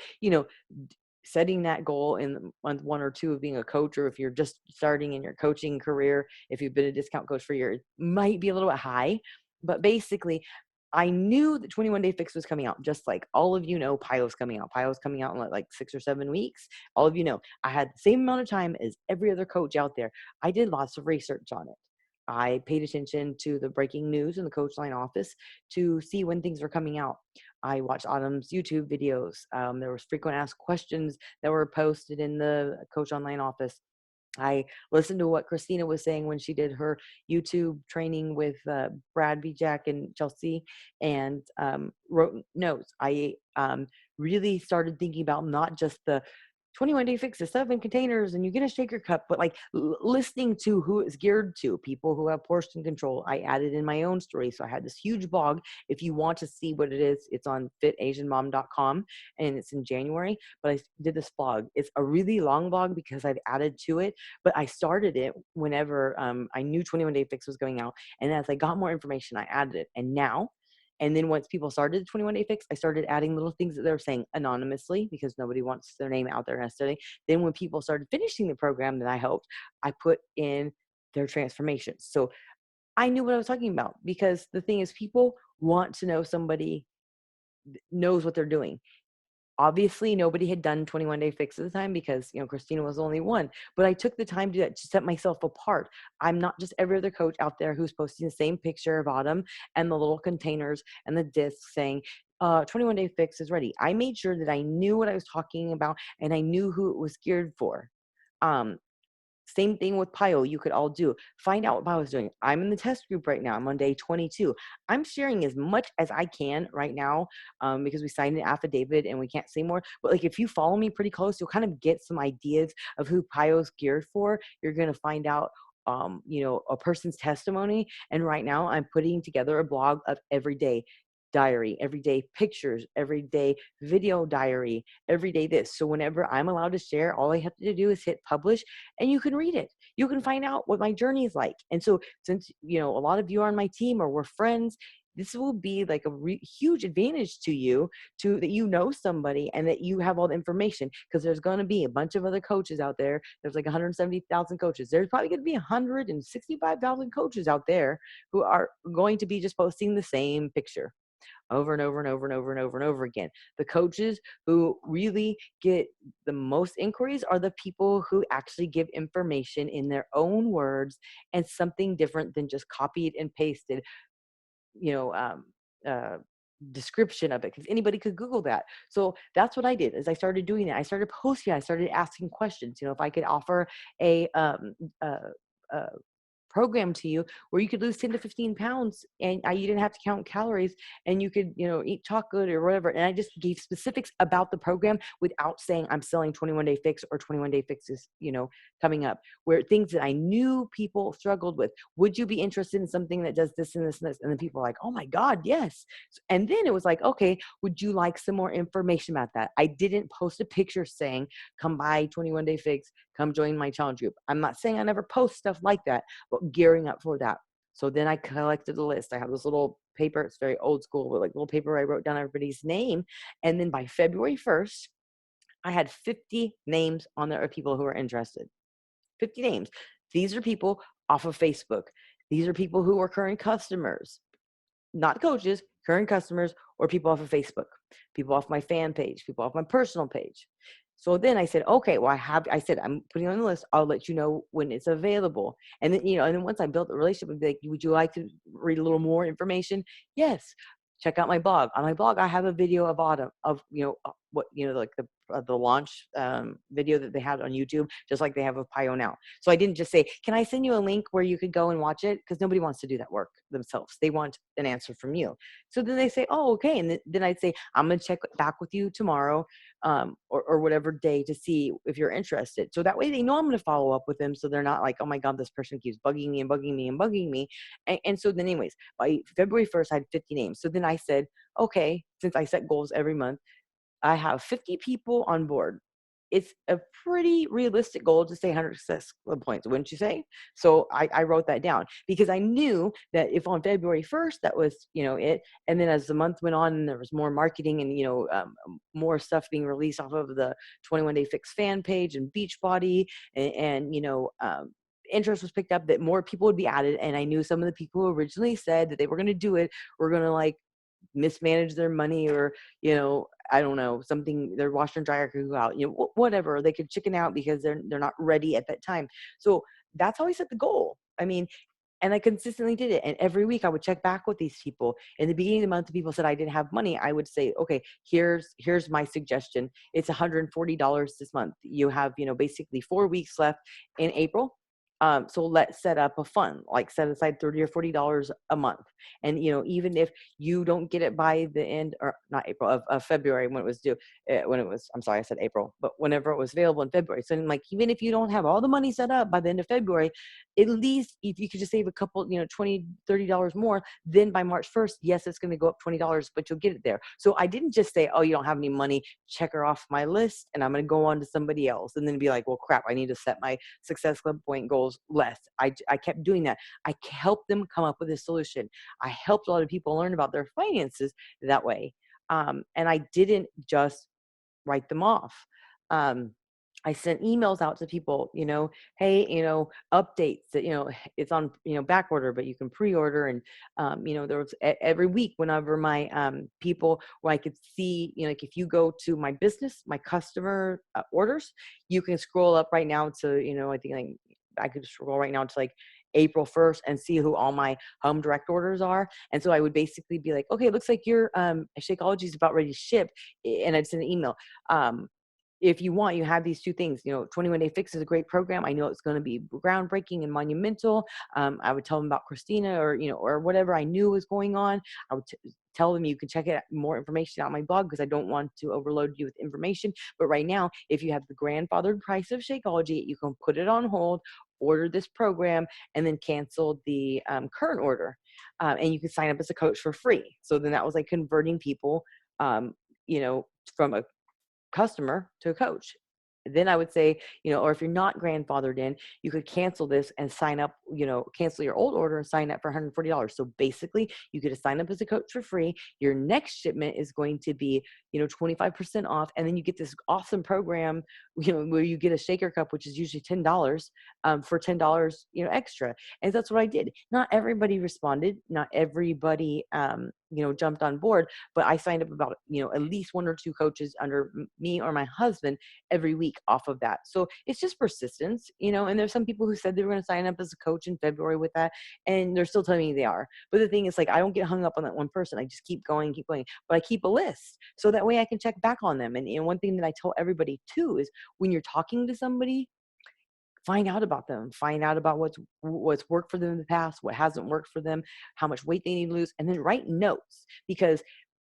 setting that goal in month 1 or 2 of being a coach, or if you're just starting in your coaching career, if you've been a discount coach for years, might be a little bit high. But basically, I knew the 21 Day Fix was coming out, just like all of PiYo's coming out. PiYo's coming out in like 6 or 7 weeks. All of I had the same amount of time as every other coach out there. I did lots of research on it. I paid attention to the breaking news in the Coach Line office to see when things were coming out. I watched Autumn's YouTube videos. There was frequent asked questions that were posted in the Coach Online office. I listened to what Christina was saying when she did her YouTube training with Brad B. Jack and Chelsea, and wrote notes. I really started thinking about not just the 21 Day Fix, the 7 containers, and you get a shaker cup, but like listening to who it's geared to, people who have portion control. I added in my own story. So I had this huge blog. If you want to see what it is, it's on fitasianmom.com, and it's in January. But I did this blog. It's a really long blog because I've added to it, but I started it whenever I knew 21 Day Fix was going out. And as I got more information, I added it. And then once people started the 21 Day Fix, I started adding little things that they were saying anonymously because nobody wants their name out there necessarily. Then when people started finishing the program that I helped, I put in their transformations. So I knew what I was talking about, because the thing is, people want to know somebody knows what they're doing. Obviously, nobody had done 21 Day Fix at the time because, Christina was the only one. But I took the time to set myself apart. I'm not just every other coach out there who's posting the same picture of Autumn and the little containers and the discs saying, 21 Day Fix is ready. I made sure that I knew what I was talking about and I knew who it was geared for. Same thing with PiYo. You could all do. Find out what PiYo is doing. I'm in the test group right now. I'm on day 22. I'm sharing as much as I can right now because we signed an affidavit and we can't say more. But like, if you follow me pretty close, you'll kind of get some ideas of who PiYo is geared for. You're going to find out a person's testimony. And right now I'm putting together a blog of everyday diary, everyday pictures, everyday video diary, everyday this. So whenever I'm allowed to share, all I have to do is hit publish and you can read it. You can find out what my journey is like. And so since, a lot of you are on my team or we're friends, this will be like a huge advantage to you, to that somebody and that you have all the information, because there's going to be a bunch of other coaches out there. There's like 170,000 coaches. There's probably going to be 165,000 coaches out there who are going to be just posting the same picture over and over and over and over and over and over again. The coaches who really get the most inquiries are the people who actually give information in their own words and something different than just copied and pasted, description of it, because anybody could Google that. So that's what I did. Is I started doing that. I started posting. I started asking questions. If I could offer a program to you where you could lose 10 to 15 pounds and you didn't have to count calories, and you could, eat chocolate or whatever. And I just gave specifics about the program without saying I'm selling 21 Day Fix or 21 Day Fixes, coming up, where things that I knew people struggled with. Would you be interested in something that does this and this and this? And then people are like, oh my God, yes. And then it was like, okay, would you like some more information about that? I didn't post a picture saying, come buy 21 Day Fix, come join my challenge group. I'm not saying I never post stuff like that, but gearing up for that. So then I collected a list. I have this little paper. It's very old school, but like little paper. I wrote down everybody's name. And then by February 1st, I had 50 names on there of people who are interested. 50 names. These are people off of Facebook. These are people who are current customers, not coaches, current customers, or people off of Facebook, people off my fan page, people off my personal page. So then I said, okay, well, I said, I'm putting on the list. I'll let you know when it's available. And then, and then once I built the relationship, I'd be like, would you like to read a little more information? Yes. Check out my blog. On my blog, I have a video of autumn of, what, like the launch video that they had on YouTube, just like they have of PIO now. So I didn't just say, can I send you a link where you could go and watch it? Because nobody wants to do that work themselves. They want an answer from you. So then they say, oh, okay. And then I'd say, I'm going to check back with you tomorrow or whatever day to see if you're interested. So that way they know I'm going to follow up with them. So they're not like, oh my God, this person keeps bugging me and bugging me and bugging me. And so then anyways, by February 1st, I had 50 names. So then I said, okay, since I set goals every month, I have 50 people on board. It's a pretty realistic goal to say 100 success club points, wouldn't you say? So I wrote that down because I knew that if on February 1st, that was, it. And then as the month went on and there was more marketing and, more stuff being released off of the 21 Day Fix fan page and Beachbody and interest was picked up, that more people would be added. And I knew some of the people who originally said that they were going to do it were going to like mismanage their money or, I don't know, something, their washer and dryer could go out, whatever. They could chicken out because they're not ready at that time. So that's how I set the goal. I mean, and I consistently did it. And every week I would check back with these people. In the beginning of the month, the people said I didn't have money. I would say, okay, here's my suggestion. It's $140 this month. You have, basically 4 weeks left in April. So let's set up a fund, like set aside $30 or $40 a month. And, even if you don't get it by the end, or not April, of February when it was due, I'm sorry, I said April, but whenever it was available in February. So like, even if you don't have all the money set up by the end of February, at least if you could just save a couple, $20, $30 more, then by March 1st, yes, it's going to go up $20, but you'll get it there. So I didn't just say, oh, you don't have any money, check her off my list and I'm going to go on to somebody else. And then be like, well, crap, I need to set my Success Club point goals less. I kept doing that. I helped them come up with a solution. I helped a lot of people learn about their finances that way. And I didn't just write them off. I sent emails out to people, hey, updates that, it's on, back order, but you can pre-order. And, there was every week whenever my people where I could see, like if you go to my business, my customer orders, you can scroll up right now to, I think like I could scroll right now to like April 1st and see who all my home direct orders are. And so I would basically be like, okay, it looks like your Shakeology is about ready to ship. And I'd send an email. If you want, you have these two things. 21 Day Fix is a great program. I know it's going to be groundbreaking and monumental. I would tell them about Christina or whatever I knew was going on. I would tell them you can check it more information out on my blog because I don't want to overload you with information. But right now, if you have the grandfathered price of Shakeology, you can put it on hold, order this program, and then cancel the current order. And you can sign up as a coach for free. So then that was like converting people, from a customer to a coach. Then I would say, or if you're not grandfathered in, you could cancel this and sign up, cancel your old order and sign up for $140. So basically you get to sign up as a coach for free. Your next shipment is going to be, 25% off. And then you get this awesome program, where you get a shaker cup, which is usually $10 for $10, extra. And that's what I did. Not everybody responded. Not everybody, jumped on board, but I signed up about, at least 1 or 2 coaches under me or my husband every week off of that. So it's just persistence, and there's some people who said they were going to sign up as a coach in February with that. And they're still telling me they are. But the thing is, like, I don't get hung up on that one person. I just keep going, but I keep a list so that way I can check back on them. And one thing that I tell everybody too is when you're talking to somebody, find out about them, find out about what's worked for them in the past, what hasn't worked for them, how much weight they need to lose, and then write notes. Because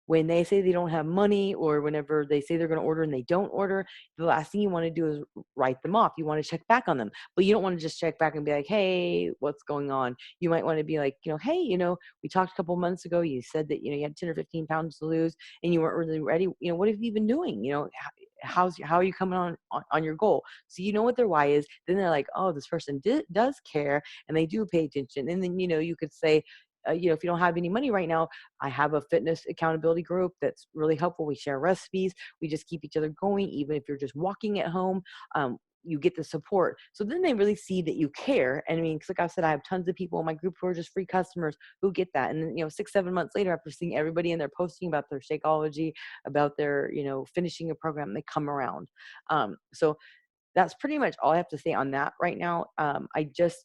when they say they don't have money or whenever they say they're going to order and they don't order, the last thing you want to do is write them off. You want to check back on them, but you don't want to just check back and be like, hey, what's going on? You might want to be like, hey, we talked a couple months ago. You said that, you had 10 or 15 pounds to lose and you weren't really ready. What have you been doing? How are you coming on your goal? So you know what their why is. Then they're like, oh, this person does care and they do pay attention. And then, you could say, if you don't have any money right now, I have a fitness accountability group that's really helpful. We share recipes. We just keep each other going, even if you're just walking at home. You get the support. So then they really see that you care. And I mean, 'cause like I said, I have tons of people in my group who are just free customers who get that. And then, 6, 7 months later, after seeing everybody in there posting about their Shakeology, about their, finishing a program, they come around. So that's pretty much all I have to say on that right now. I just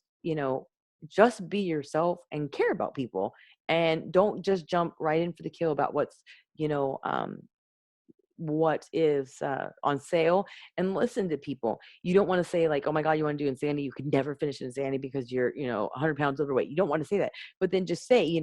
be yourself and care about people, and don't just jump right in for the kill about you know, um, what is on sale, and listen to people. You don't want to say like, oh my God, you want to do Insanity. You could never finish Insanity because you're, 100 pounds overweight. You don't want to say that, but then just say,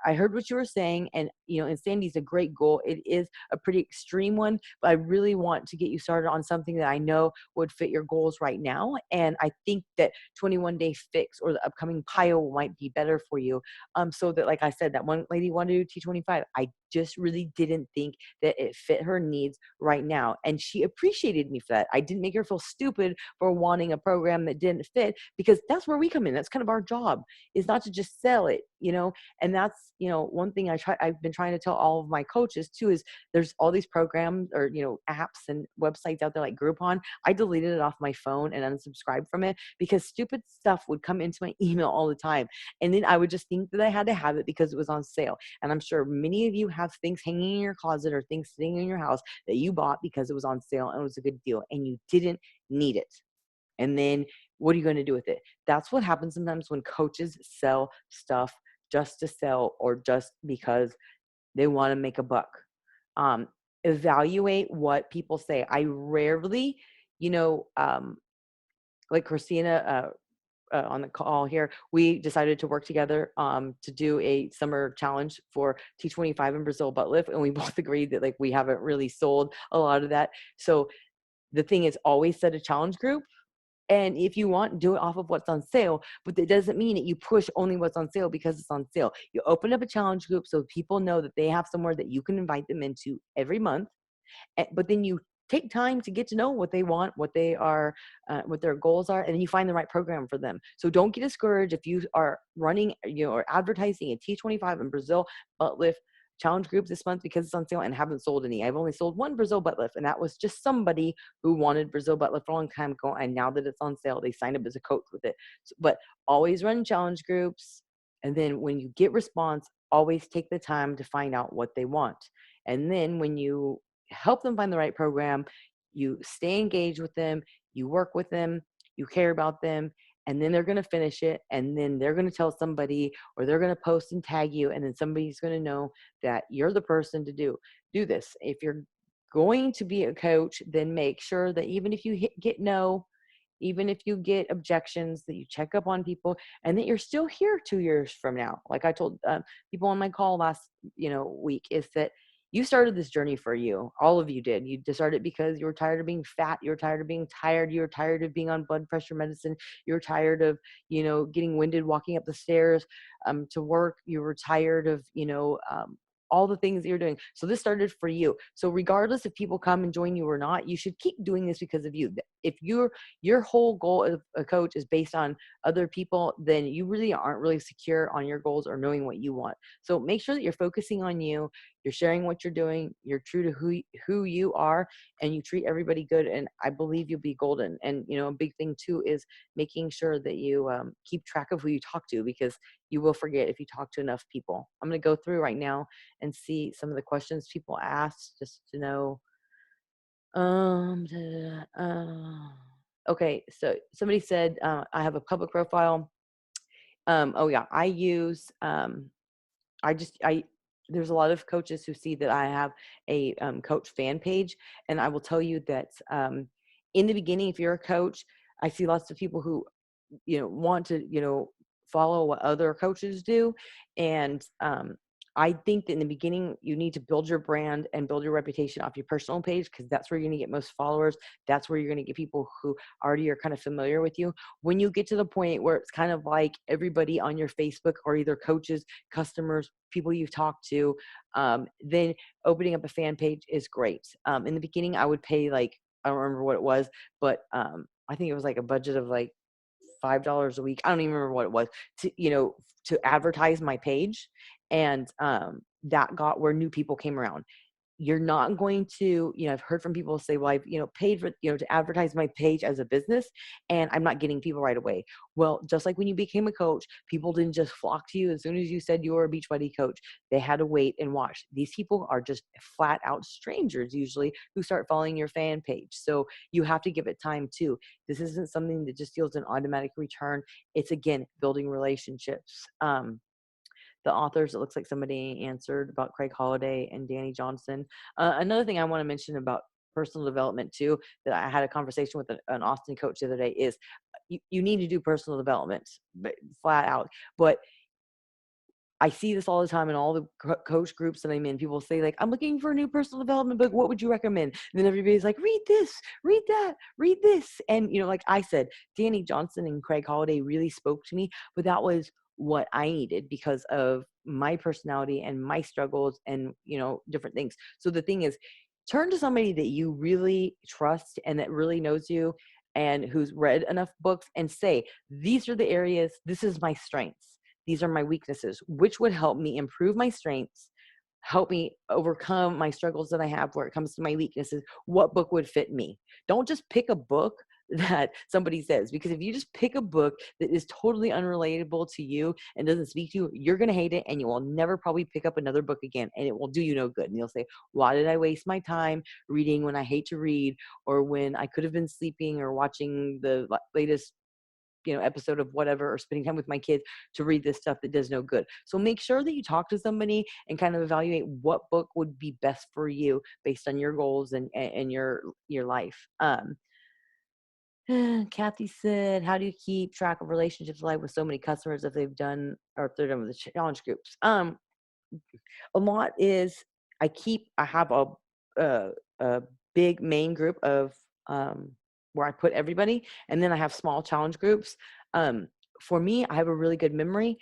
I heard what you were saying, and Insanity is a great goal. It is a pretty extreme one, but I really want to get you started on something that I know would fit your goals right now. And I think that 21 Day Fix or the upcoming PIO might be better for you. So that, like I said, that one lady wanted to do T25. I just really didn't think that it fit her needs right now, and she appreciated me for that. I didn't make her feel stupid for wanting a program that didn't fit, because that's where we come in. That's kind of our job, is not to just sell it, and that's, one thing I've been trying to tell all of my coaches too, is there's all these programs or, apps and websites out there like Groupon. I deleted it off my phone and unsubscribed from it because stupid stuff would come into my email all the time. And then I would just think that I had to have it because it was on sale. And I'm sure many of you have things hanging in your closet or things sitting in your house that you bought because it was on sale and it was a good deal and you didn't need it. And then what are you going to do with it? That's what happens sometimes when coaches sell stuff just to sell or just because they want to make a buck. Evaluate what people say. I rarely, like Christina on the call here, we decided to work together to do a summer challenge for T25 in Brazil butt lift. And we both agreed that like we haven't really sold a lot of that. So the thing is, always set a challenge group. And if you want, do it off of what's on sale, but that doesn't mean that you push only what's on sale because it's on sale. You open up a challenge group so people know that they have somewhere that you can invite them into every month. But then you take time to get to know what they want, what they are, what their goals are, and then you find the right program for them. So don't get discouraged if you are running, or advertising a T25 in Brazil butt lift challenge group this month because it's on sale and haven't sold any. I've only sold one Brazil butt lift, and that was just somebody who wanted Brazil butt lift for a long time ago, and now that it's on sale, they signed up as a coach with it. But always run challenge groups, and then when you get response, always take the time to find out what they want. And then when you help them find the right program, you stay engaged with them, you work with them, you care about them, and then they're going to finish it, and then they're going to tell somebody, or they're going to post and tag you, and then somebody's going to know that you're the person to do this. If you're going to be a coach, then make sure that even if you get no, even if you get objections, that you check up on people, and that you're still here 2 years from now. Like I told people on my call last week, is that you started this journey for you. All of you did. You started because you were tired of being fat. You were tired of being tired. You were tired of being on blood pressure medicine. You were tired of getting winded walking up the stairs to work. You were tired of all the things that you're doing. So this started for you. So regardless if people come and join you or not, you should keep doing this because of you. If your whole goal of a coach is based on other people, then you really aren't really secure on your goals or knowing what you want. So make sure that you're focusing on you, you're sharing what you're doing, you're true to who you are, and you treat everybody good. And I believe you'll be golden. And a big thing too is making sure that you keep track of who you talk to, because you will forget if you talk to enough people. I'm going to go through right now and see some of the questions people asked just to know. Okay, so somebody said I have a public profile. Oh yeah, I use I there's a lot of coaches who see that I have a coach fan page, and I will tell you that in the beginning, if you're a coach, I see lots of people who want to follow what other coaches do, and I think that in the beginning you need to build your brand and build your reputation off your personal page, because that's where you're going to get most followers. That's where you're going to get people who already are kind of familiar with you. When you get to the point where it's kind of like everybody on your Facebook are either coaches, customers, people you've talked to, then opening up a fan page is great. In the beginning, I would pay I don't remember what it was, but I think it was like a budget of like $5 a week. I don't even remember what it was to, to advertise my page. And that got where new people came around. You're not going to, I've heard from people say, well, I've, paid for, to advertise my page as a business and I'm not getting people right away. Well, just like when you became a coach, people didn't just flock to you as soon as you said you were a Beachbody coach. They had to wait and watch. These people are just flat out strangers usually who start following your fan page. So you have to give it time too. This isn't something that just yields an automatic return. It's, again, building relationships. The authors, it looks like somebody answered about Craig Holiday and Danny Johnson. Another thing I want to mention about personal development too, that I had a conversation with an Austin coach the other day, is you need to do personal development, but flat out. But I see this all the time in all the coach groups that I'm in. People say, like, I'm looking for a new personal development book. What would you recommend? And then everybody's like, read this, read that, read this. And, like I said, Danny Johnson and Craig Holiday really spoke to me, but that was what I needed because of my personality and my struggles and, different things. So the thing is, turn to somebody that you really trust and that really knows you and who's read enough books and say, these are the areas, this is my strengths. These are my weaknesses. Which would help me improve my strengths, help me overcome my struggles that I have where it comes to my weaknesses? What book would fit me? Don't just pick a book that somebody says, because if you just pick a book that is totally unrelatable to you and doesn't speak to you, you're going to hate it and you will never probably pick up another book again and it will do you no good. And you'll say, why did I waste my time reading when I hate to read, or when I could have been sleeping or watching the latest episode of whatever, or spending time with my kids to read this stuff that does no good. So make sure that you talk to somebody and kind of evaluate what book would be best for you based on your goals and your life. Kathy said, how do you keep track of relationships alive with so many customers if they've done, or if they're done with the challenge groups? A lot is, I have a big main group of where I put everybody, and then I have small challenge groups. For me, I have a really good memory.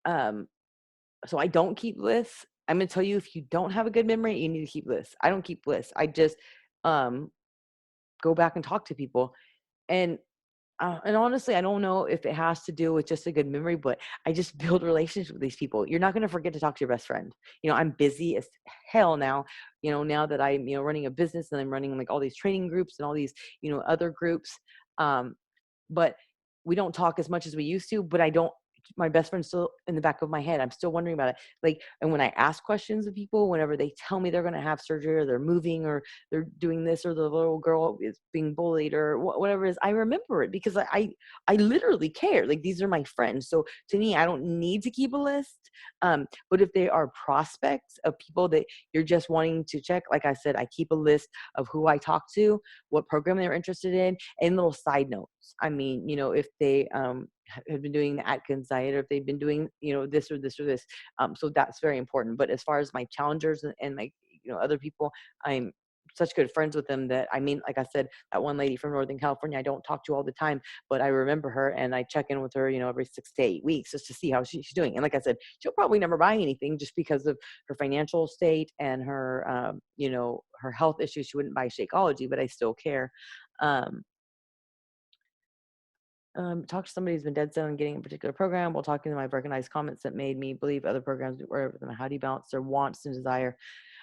So I don't keep lists. I'm going to tell you, if you don't have a good memory, you need to keep lists. I don't keep lists. I just go back and talk to people. And honestly, I don't know if it has to do with just a good memory, but I just build relationships with these people. You're not going to forget to talk to your best friend. I'm busy as hell now, now that I'm, running a business and I'm running like all these training groups and all these, other groups. But we don't talk as much as we used to, but my best friend's still in the back of my head. I'm still wondering about it. Like, and when I ask questions of people, whenever they tell me they're going to have surgery or they're moving or they're doing this, or the little girl is being bullied or whatever it is, I remember it because I literally care. Like, these are my friends. So to me, I don't need to keep a list. But if they are prospects of people that you're just wanting to check, like I said, I keep a list of who I talk to, what program they're interested in, and little side notes. I mean, if they have been doing the Atkins diet, or if they've been doing, this or this or this. So that's very important. But as far as my challengers and my, other people, I'm such good friends with them that, I mean, like I said, that one lady from Northern California, I don't talk to all the time, but I remember her and I check in with her, every 6 to 8 weeks just to see how she's doing. And like I said, she'll probably never buy anything just because of her financial state and her, her health issues. She wouldn't buy Shakeology, but I still care. Talk to somebody who's been dead set on getting a particular program. While talking to them, I've recognized comments that made me believe other programs were for them. How do you balance their wants and desire?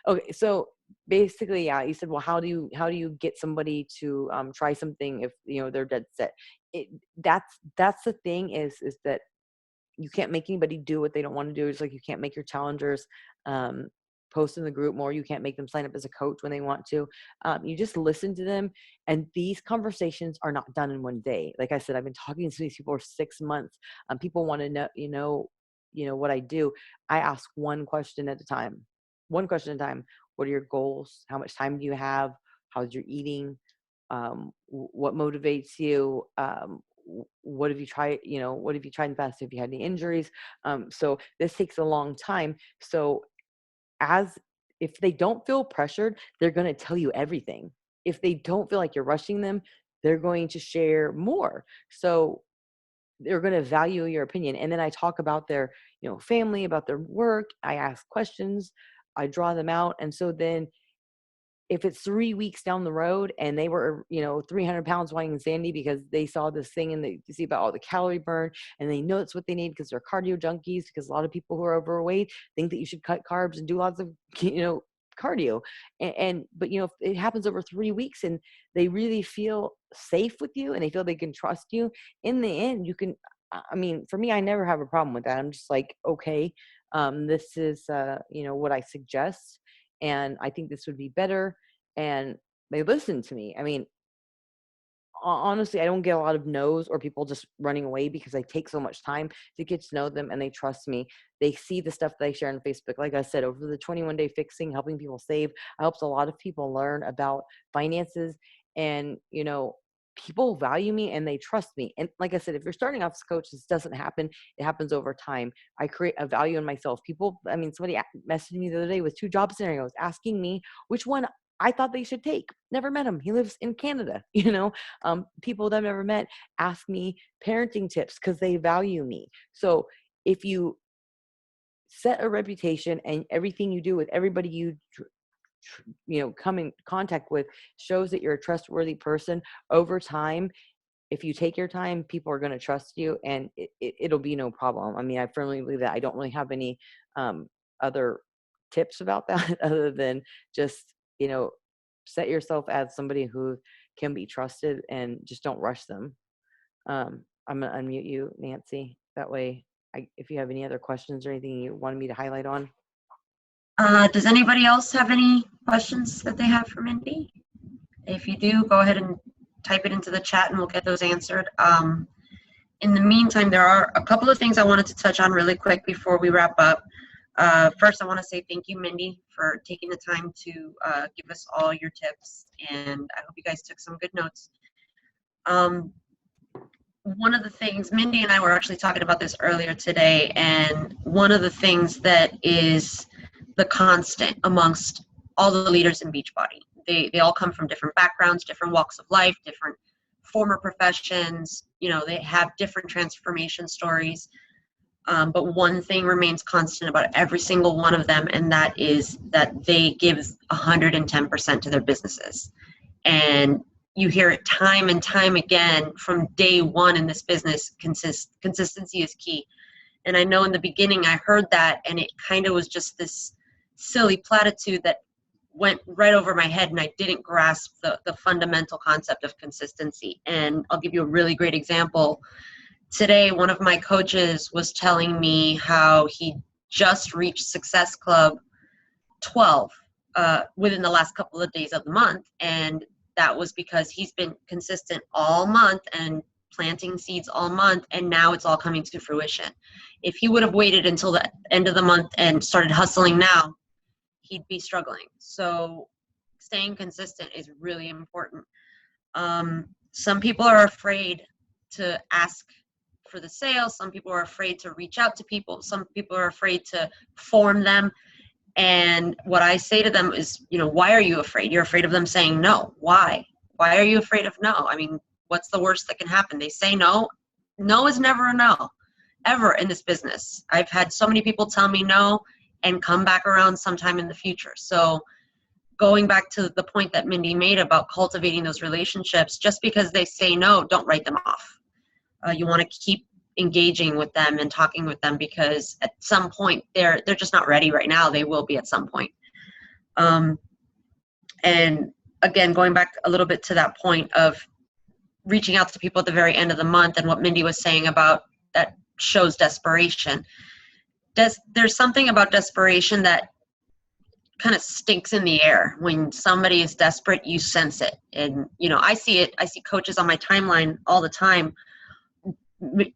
Okay, so basically, yeah, you said, well, how do you get somebody to try something if they're dead set? That's the thing is that you can't make anybody do what they don't want to do. It's like you can't make your challengers post in the group more. You can't make them sign up as a coach when they want to. You just listen to them. And these conversations are not done in one day. Like I said, I've been talking to these people for 6 months. People want to know, what I do. I ask one question at a time. One question at a time. What are your goals? How much time do you have? How's your eating? What motivates you? What have you tried, what have you tried in the past? Have you had any injuries? So this takes a long time. So if they don't feel pressured, they're going to tell you everything. If they don't feel like you're rushing them, they're going to share more. So they're going to value your opinion. And then I talk about their, family, about their work. I ask questions, I draw them out. And so then if it's 3 weeks down the road and they were, 300 pounds weighing Sandy because they saw this thing and they see about all the calorie burn and they know it's what they need because they're cardio junkies, because a lot of people who are overweight think that you should cut carbs and do lots of, cardio. But if it happens over 3 weeks and they really feel safe with you and they feel they can trust you, in the end, you can, I mean, for me, I never have a problem with that. I'm just like, okay, this is, what I suggest. And I think this would be better. And they listen to me. I mean, honestly, I don't get a lot of no's or people just running away because I take so much time to get to know them and they trust me. They see the stuff that I share on Facebook. Like I said, over the 21-day fixing, helping people save, I helped a lot of people learn about finances. And, people value me and they trust me. And like I said, if you're starting off as a coach, this doesn't happen. It happens over time. I create a value in myself. Somebody messaged me the other day with 2 job scenarios asking me which one I thought they should take. Never met him. He lives in Canada. People that I've never met ask me parenting tips because they value me. So if you set a reputation and everything you do with everybody you come in contact with shows that you're a trustworthy person, over time, if you take your time, people are going to trust you and it'll be no problem. I mean, I firmly believe that. I don't really have any other tips about that other than just, set yourself as somebody who can be trusted and just don't rush them. I'm going to unmute you, Nancy. That way, if you have any other questions or anything you wanted me to highlight on. Does anybody else have any questions that they have for Mindy? If you do, go ahead and type it into the chat and we'll get those answered. In the meantime, there are a couple of things I wanted to touch on really quick before we wrap up. First, I want to say thank you, Mindy, for taking the time to give us all your tips, and I hope you guys took some good notes. One of the things, Mindy and I were actually talking about this earlier today, and one of the things that is the constant amongst all the leaders in Beachbody. They all come from different backgrounds, different walks of life, different former professions. They have different transformation stories. But one thing remains constant about every single one of them, and that is that they give 110% to their businesses. And you hear it time and time again from day one in this business, consistency is key. And I know in the beginning I heard that, and it kind of was just this silly platitude that went right over my head, and I didn't grasp the fundamental concept of consistency. And I'll give you a really great example. Today, one of my coaches was telling me how he just reached Success Club 12 within the last couple of days of the month. And that was because he's been consistent all month and planting seeds all month, and now it's all coming to fruition. If he would have waited until the end of the month and started hustling now, he'd be struggling. So staying consistent is really important. Some people are afraid to ask for the sale. Some people are afraid to reach out to people. Some people are afraid to form them. And what I say to them is, why are you afraid? You're afraid of them saying no. Why? Why are you afraid of no? I mean, what's the worst that can happen? They say no. No is never a no, ever in this business. I've had so many people tell me no and come back around sometime in the future. So going back to the point that Mindy made about cultivating those relationships, just because they say no, don't write them off. You want to keep engaging with them and talking with them, because at some point they're just not ready right now. They will be at some point. And again, going back a little bit to that point of reaching out to people at the very end of the month, and what Mindy was saying about that shows desperation. There's something about desperation that kind of stinks in the air. When somebody is desperate, you sense it. And, I see it. I see coaches on my timeline all the time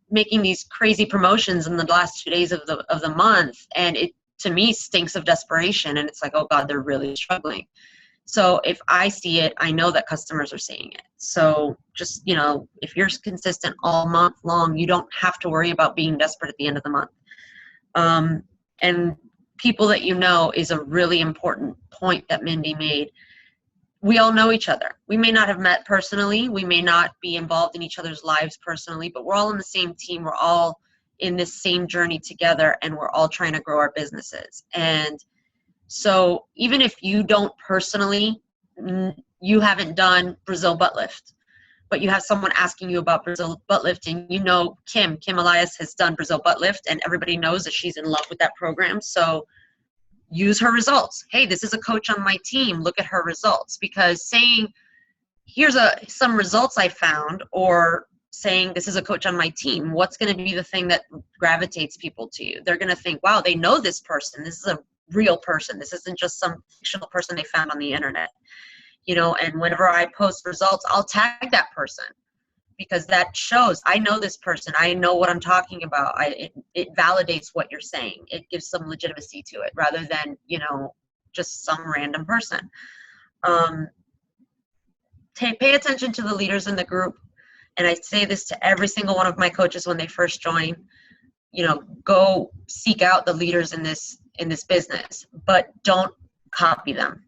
making these crazy promotions in the last 2 days of the month. And it, to me, stinks of desperation. And it's like, oh God, they're really struggling. So if I see it, I know that customers are seeing it. So just, if you're consistent all month long, you don't have to worry about being desperate at the end of the month. And people that is a really important point that Mindy made. We all know each other. We may not have met personally. We may not be involved in each other's lives personally, but we're all in the same team. We're all in this same journey together, and we're all trying to grow our businesses. And so even if you don't personally you haven't done Brazil butt lift, but you have someone asking you about Brazil butt lifting. You know, Kim Elias has done Brazil butt lift, and everybody knows that she's in love with that program. So use her results. Hey, this is a coach on my team. Look at her results. Because saying, here's some results I found, or saying this is a coach on my team, what's going to be the thing that gravitates people to you? They're going to think, wow, they know this person. This is a real person. This isn't just some fictional person they found on the internet. You know, and whenever I post results, I'll tag that person, because that shows I know this person. I know what I'm talking about. It validates what you're saying. It gives some legitimacy to it, rather than, you know, just some random person. Pay attention to the leaders in the group. And I say this to every single one of my coaches when they first join. You know, go seek out the leaders in this business, but don't copy them.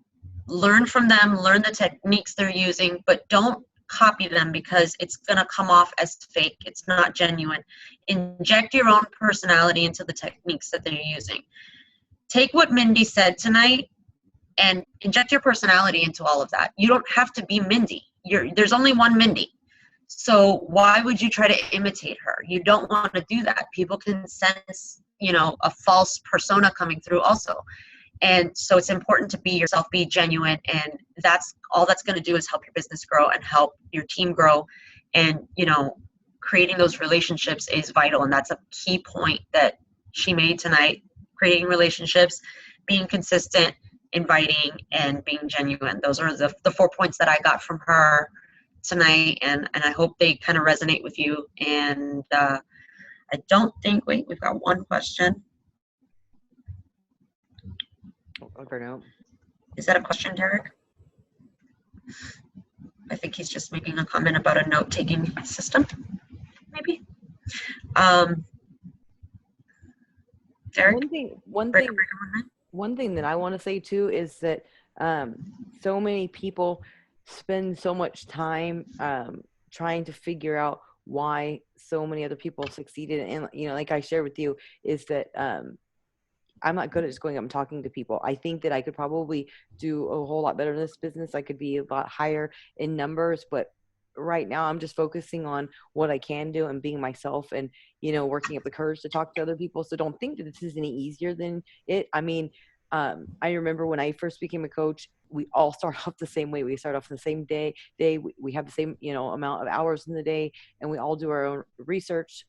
Learn from them, learn the techniques they're using, but don't copy them, because it's going to come off as fake. It's not genuine. Inject your own personality into the techniques that they're using. Take what Mindy said tonight and inject your personality into all of that. You don't have to be Mindy. There's only one Mindy. So why would you try to imitate her? You don't want to do that. People can sense, you know, a false persona coming through also. And so it's important to be yourself, be genuine, and that's all that's going to do is help your business grow and help your team grow. And, you know, creating those relationships is vital. And that's a key point that she made tonight: creating relationships, being consistent, inviting, and being genuine. Those are the 4 points that I got from her tonight. And I hope they kind of resonate with you. And I don't think, wait, we've got one question. Is that a question, Derek? I think he's just making a comment about a note-taking system, maybe. Derek? One thing that I want to say too is that so many people spend so much time trying to figure out why so many other people succeeded. And, you know, like I shared with you, is that I'm not good at just going up and talking to people. I think that I could probably do a whole lot better in this business. I could be a lot higher in numbers, but right now I'm just focusing on what I can do and being myself, and, you know, working up the courage to talk to other people. So don't think that this is any easier than it. I mean, I remember when I first became a coach, we all start off the same way. We start off the same day. We have the same, you know, amount of hours in the day, and we all do our own research,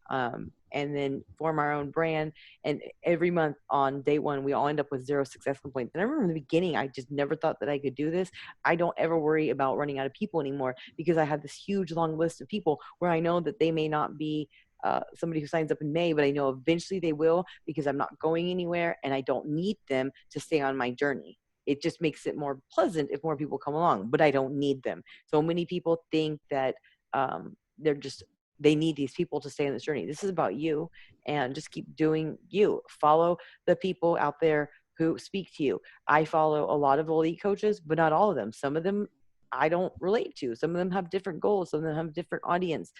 and then form our own brand. And every month on day one, we all end up with 0 success complaints. And I remember in the beginning, I just never thought that I could do this. I don't ever worry about running out of people anymore, because I have this huge long list of people where I know that they may not be somebody who signs up in May, but I know eventually they will, because I'm not going anywhere and I don't need them to stay on my journey. It just makes it more pleasant if more people come along, but I don't need them. So many people think that they need these people to stay on this journey. This is about you, and just keep doing you. Follow the people out there who speak to you. I follow a lot of elite coaches, but not all of them. Some of them I don't relate to. Some of them have different goals. Some of them have different audience.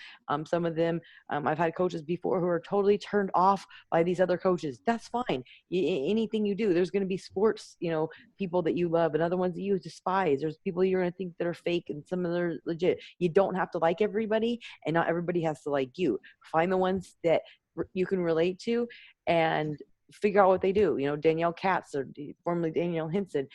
Some of them, I've had coaches before who are totally turned off by these other coaches. That's fine. Anything you do, there's going to be sports, you know, people that you love and other ones that you despise. There's people you're going to think that are fake and some of them are legit. You don't have to like everybody, and not everybody has to like you. Find the ones that you can relate to and figure out what they do. You know, Danielle Katz, or formerly Danielle Henson,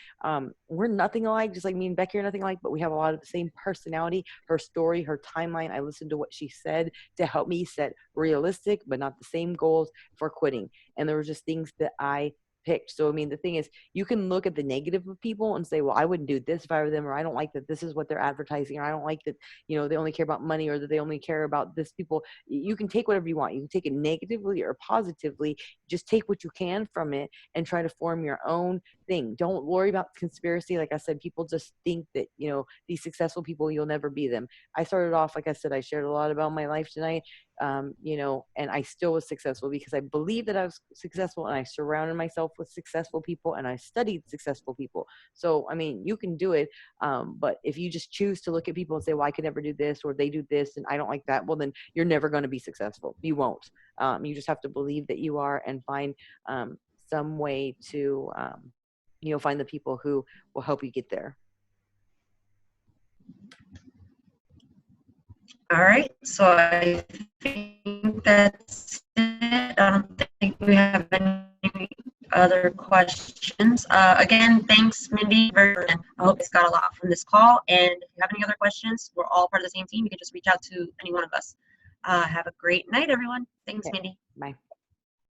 we're nothing alike, just like me and Becky are nothing alike, but we have a lot of the same personality. Her story, her timeline, I listened to what she said to help me set realistic but not the same goals for quitting. And there were just things that I picked. So I mean, the thing is, you can look at the negative of people and say, well, I wouldn't do this if I were them, or I don't like that this is what they're advertising, or I don't like that, you know, they only care about money, or that they only care about this people. You can take whatever you want. You can take it negatively or positively. Just take what you can from it and try to form your own thing. Don't worry about conspiracy. Like I said, people just think that, you know, these successful people, you'll never be them. I started off, like I said, I shared a lot about my life tonight, you know, and I still was successful because I believed that I was successful, and I surrounded myself with successful people, and I studied successful people. So, I mean, you can do it. But if you just choose to look at people and say, well, I could never do this, or they do this and I don't like that, well, then you're never going to be successful. You won't. You just have to believe that you are, and find some way to, you know, find the people who will help you get there. All right, so I think that's it. I don't think we have any other questions. Again, thanks, Mindy. I hope it's got a lot from this call. And if you have any other questions, we're all part of the same team. You can just reach out to any one of us. Have a great night, everyone. Thanks, Okay. Mindy. Bye.